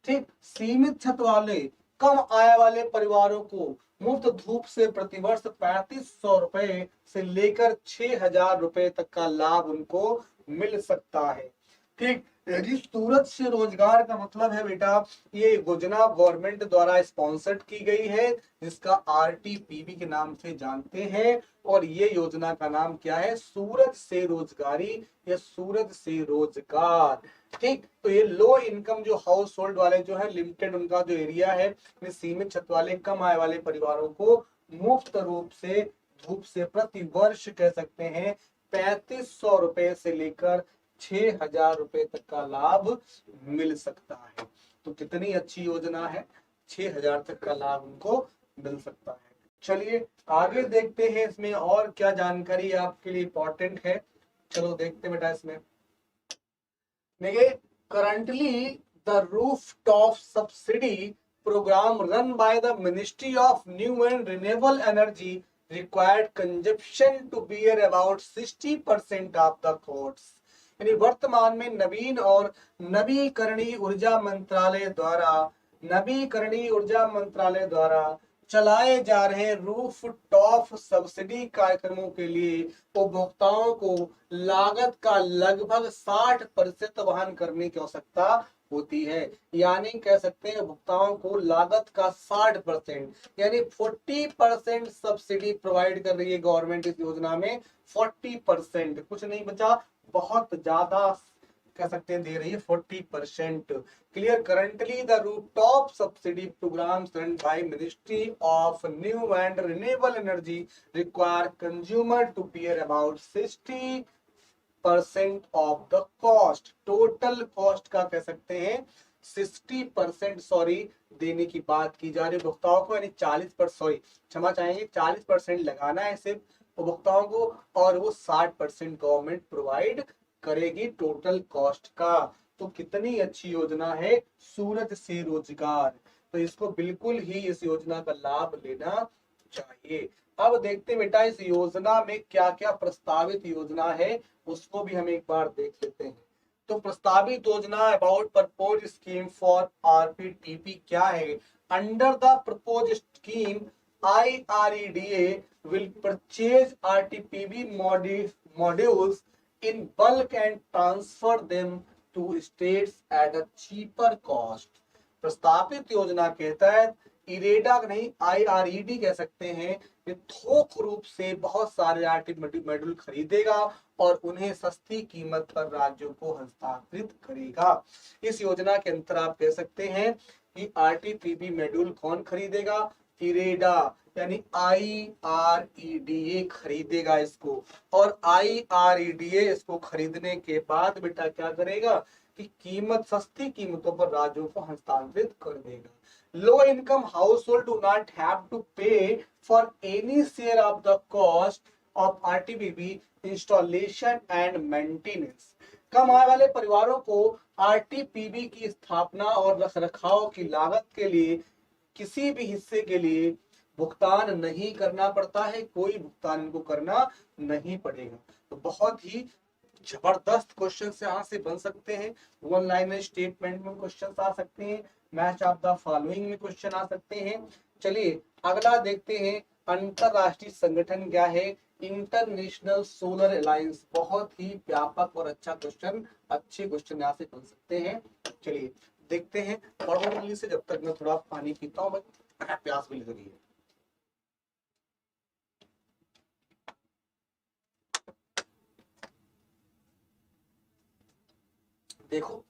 ठीक, सीमित छत वाले कम आय वाले परिवारों को मुफ्त धूप से प्रतिवर्ष 3500 रुपए से लेकर 6000 रुपए तक का लाभ उनको मिल सकता है। ठीक, यदि सूरज से रोजगार का मतलब है बेटा, ये योजना गवर्नमेंट द्वारा स्पॉन्सर्ड की गई है, जिसका आरटीपीवी के नाम से जानते हैं। और ये योजना का नाम क्या है, सूरज से रोजगारी या सूरज से रोजगार। ठीक, तो ये लो इनकम जो हाउस होल्ड वाले जो है, लिमिटेड उनका जो एरिया है, सीमित छत वाले कम आय वाले परिवारों को मुफ्त रूप से धूप से प्रति वर्ष कह सकते हैं 3500 रुपए से लेकर 6000 रुपए तक का लाभ मिल सकता है। तो कितनी अच्छी योजना है, 6000 तक का लाभ उनको मिल सकता है। चलिए आगे देखते हैं इसमें और क्या जानकारी आपके लिए इंपॉर्टेंट है। चलो देखते हैं बेटा इसमें। देखिए, currently the rooftop subsidy program run by the Ministry of New and Renewable Energy required consumption to bear about 60% of the costs। यानी वर्तमान में नवीन और नवीकरणीय ऊर्जा मंत्रालय द्वारा चलाए जा रहे रूफ टॉप सब्सिडी कार्यक्रमों के लिए उपभोक्ताओं को लागत का लगभग 60% वहन करने की आवश्यकता होती है। यानी कह सकते हैं उपभोक्ताओं को लागत का 60% यानी 40% सब्सिडी प्रोवाइड कर रही है गवर्नमेंट इस योजना में। 40% कुछ नहीं बचा, बहुत ज्यादा कह सकते हैं दे रही है, 40%। Clear, currently the rooftop subsidy programmes run by ministry of new and renewable energy require consumer to bear about 60% of the cost. Total cost का कह सकते हैं 60% सॉरी देने की बात की जा रही है उपभोक्ताओं को, यानी 40% क्षमा चाहेंगे 40% लगाना है सिर्फ उपभोक्ताओं को, और वो 60% गवर्नमेंट प्रोवाइड करेगी टोटल कॉस्ट का। तो कितनी अच्छी योजना है सूरज से रोजगार, तो इसको बिल्कुल ही इस योजना का लाभ लेना चाहिए। अब देखते हैं बेटा इस योजना में क्या क्या प्रस्तावित योजना है, उसको भी हम एक बार देख लेते हैं। तो प्रस्तावित योजना अबाउट प्रपोज स्कीम फॉर आरपीटीपी क्या है? Under the propose scheme IREDA will purchase RTPB modules in bulk and transfer them to states at a cheaper cost। प्रस्तावित योजना के तहत इरेडा नहीं IRED कह सकते हैं, ये थोक रूप से बहुत सारे आरटीपीबी मॉड्यूल खरीदेगा और उन्हें सस्ती कीमत पर राज्यों को हस्तांतरित करेगा। इस योजना के अंतर आप कह सकते हैं कि आरटीपीबी मॉड्यूल कौन खरीदेगा? इरेडा यानी IREDA खरीदेगा इसको, और IREDA इसको खरीदने के बाद बेटा क्या करेगा कि कीमत सस्ती कीमतों पर राज्यों को हस्तांतरित कर देगा। Low income household do not have to pay for any share of the cost of RTPV installation and maintenance. कम आय वाले परिवारों को आरटीपीबी की स्थापना और रखरखाव की लागत के लिए किसी भी हिस्से के लिए भुगतान नहीं करना पड़ता है, कोई भुगतान इनको करना नहीं पड़ेगा। तो बहुत ही जबरदस्त क्वेश्चन यहाँ से बन सकते हैं। वन लाइनर स्टेटमेंट में क्वेश्चन आ सकते हैं, मैच ऑफ द फॉलोइंग में क्वेश्चन आ सकते हैं। चलिए अगला देखते हैं, अंतरराष्ट्रीय संगठन क्या है? International solar alliance. बहुत ही व्यापक और अच्छा क्वेश्चन, अच्छे क्वेश्चन यहाँ से बन सकते हैं। चलिए देखते हैं, पढ़ो जल्दी से, जब तक मैं थोड़ा पानी पीता हूँ, प्यास भी लग रही है। देखो,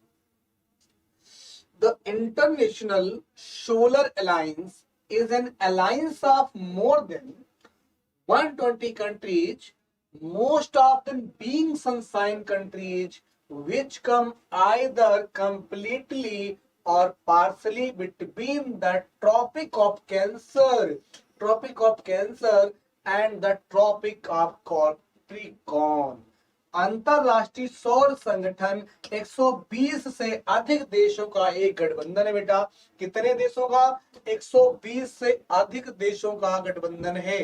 The International Solar Alliance is an alliance of more than 120 countries, most of them being sunshine countries, which come either completely or partially between the Tropic of Cancer and the Tropic of Capricorn। अंतरराष्ट्रीय सौर संगठन 120 से अधिक देशों का एक गठबंधन है बेटा। कितने देशों का? 120 से अधिक देशों का गठबंधन है।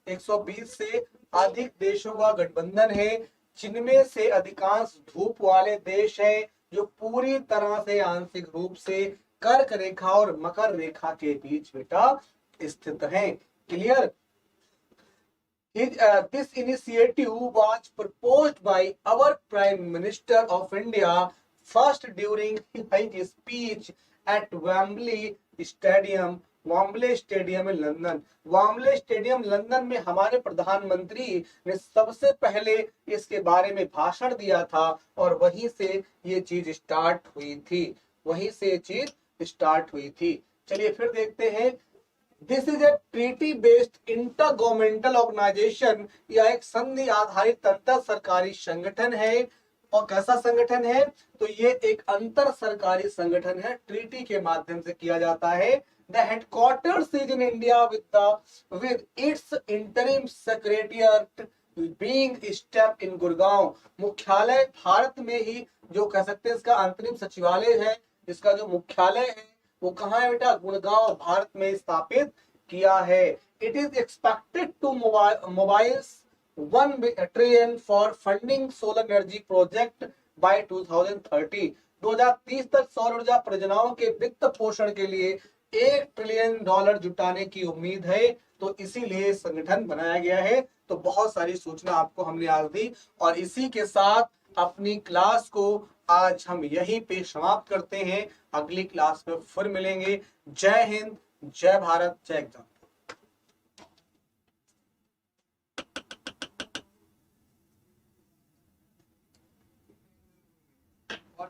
120 से अधिक देशों का गठबंधन है, जिनमें से अधिकांश धूप वाले देश हैं, जो पूरी तरह से आंशिक रूप से कर्क रेखा और मकर रेखा के बीच बेटा स्थित हैं। Clear? This initiative was proposed by our Prime Minister of India first during his speech at Wembley Stadium in London. Wembley stadium London में हमारे प्रधानमंत्री ने सबसे पहले इसके बारे में भाषण दिया था, और वहीं से ये चीज स्टार्ट हुई थी। चलिए फिर देखते हैं, this is a treaty based intergovernmental organisation. यह एक संधि आधारित अंतर सरकारी संगठन है। और कैसा संगठन है? तो ये एक अंतर सरकारी संगठन है, ट्रीटी के माध्यम से किया जाता है। The headquarters is in India with its interim secretariat being step in Gurgaon. मुख्यालय भारत में ही, जो कह सकते हैं इसका अंतरिम सचिवालय है, इसका जो मुख्यालय है वो कहाँ है बेटा? गुड़गांव भारत में स्थापित किया है। It is expected to mobilise 1 trillion for funding solar energy project by 2030। 2030 तक सौर ऊर्जा परियोजनाओं के वित्त पोषण के लिए $1 ट्रिलियन जुटाने की उम्मीद है। तो इसीलिए संगठन बनाया गया है। तो बहुत सारी सूचना आपको हमने आज दी, और इसी के साथ अपनी क्लास को आज हम यहीं पे समाप्त करते हैं। अगली क्लास में फिर मिलेंगे। जय हिंद, जय भारत, जय एग्जाम। और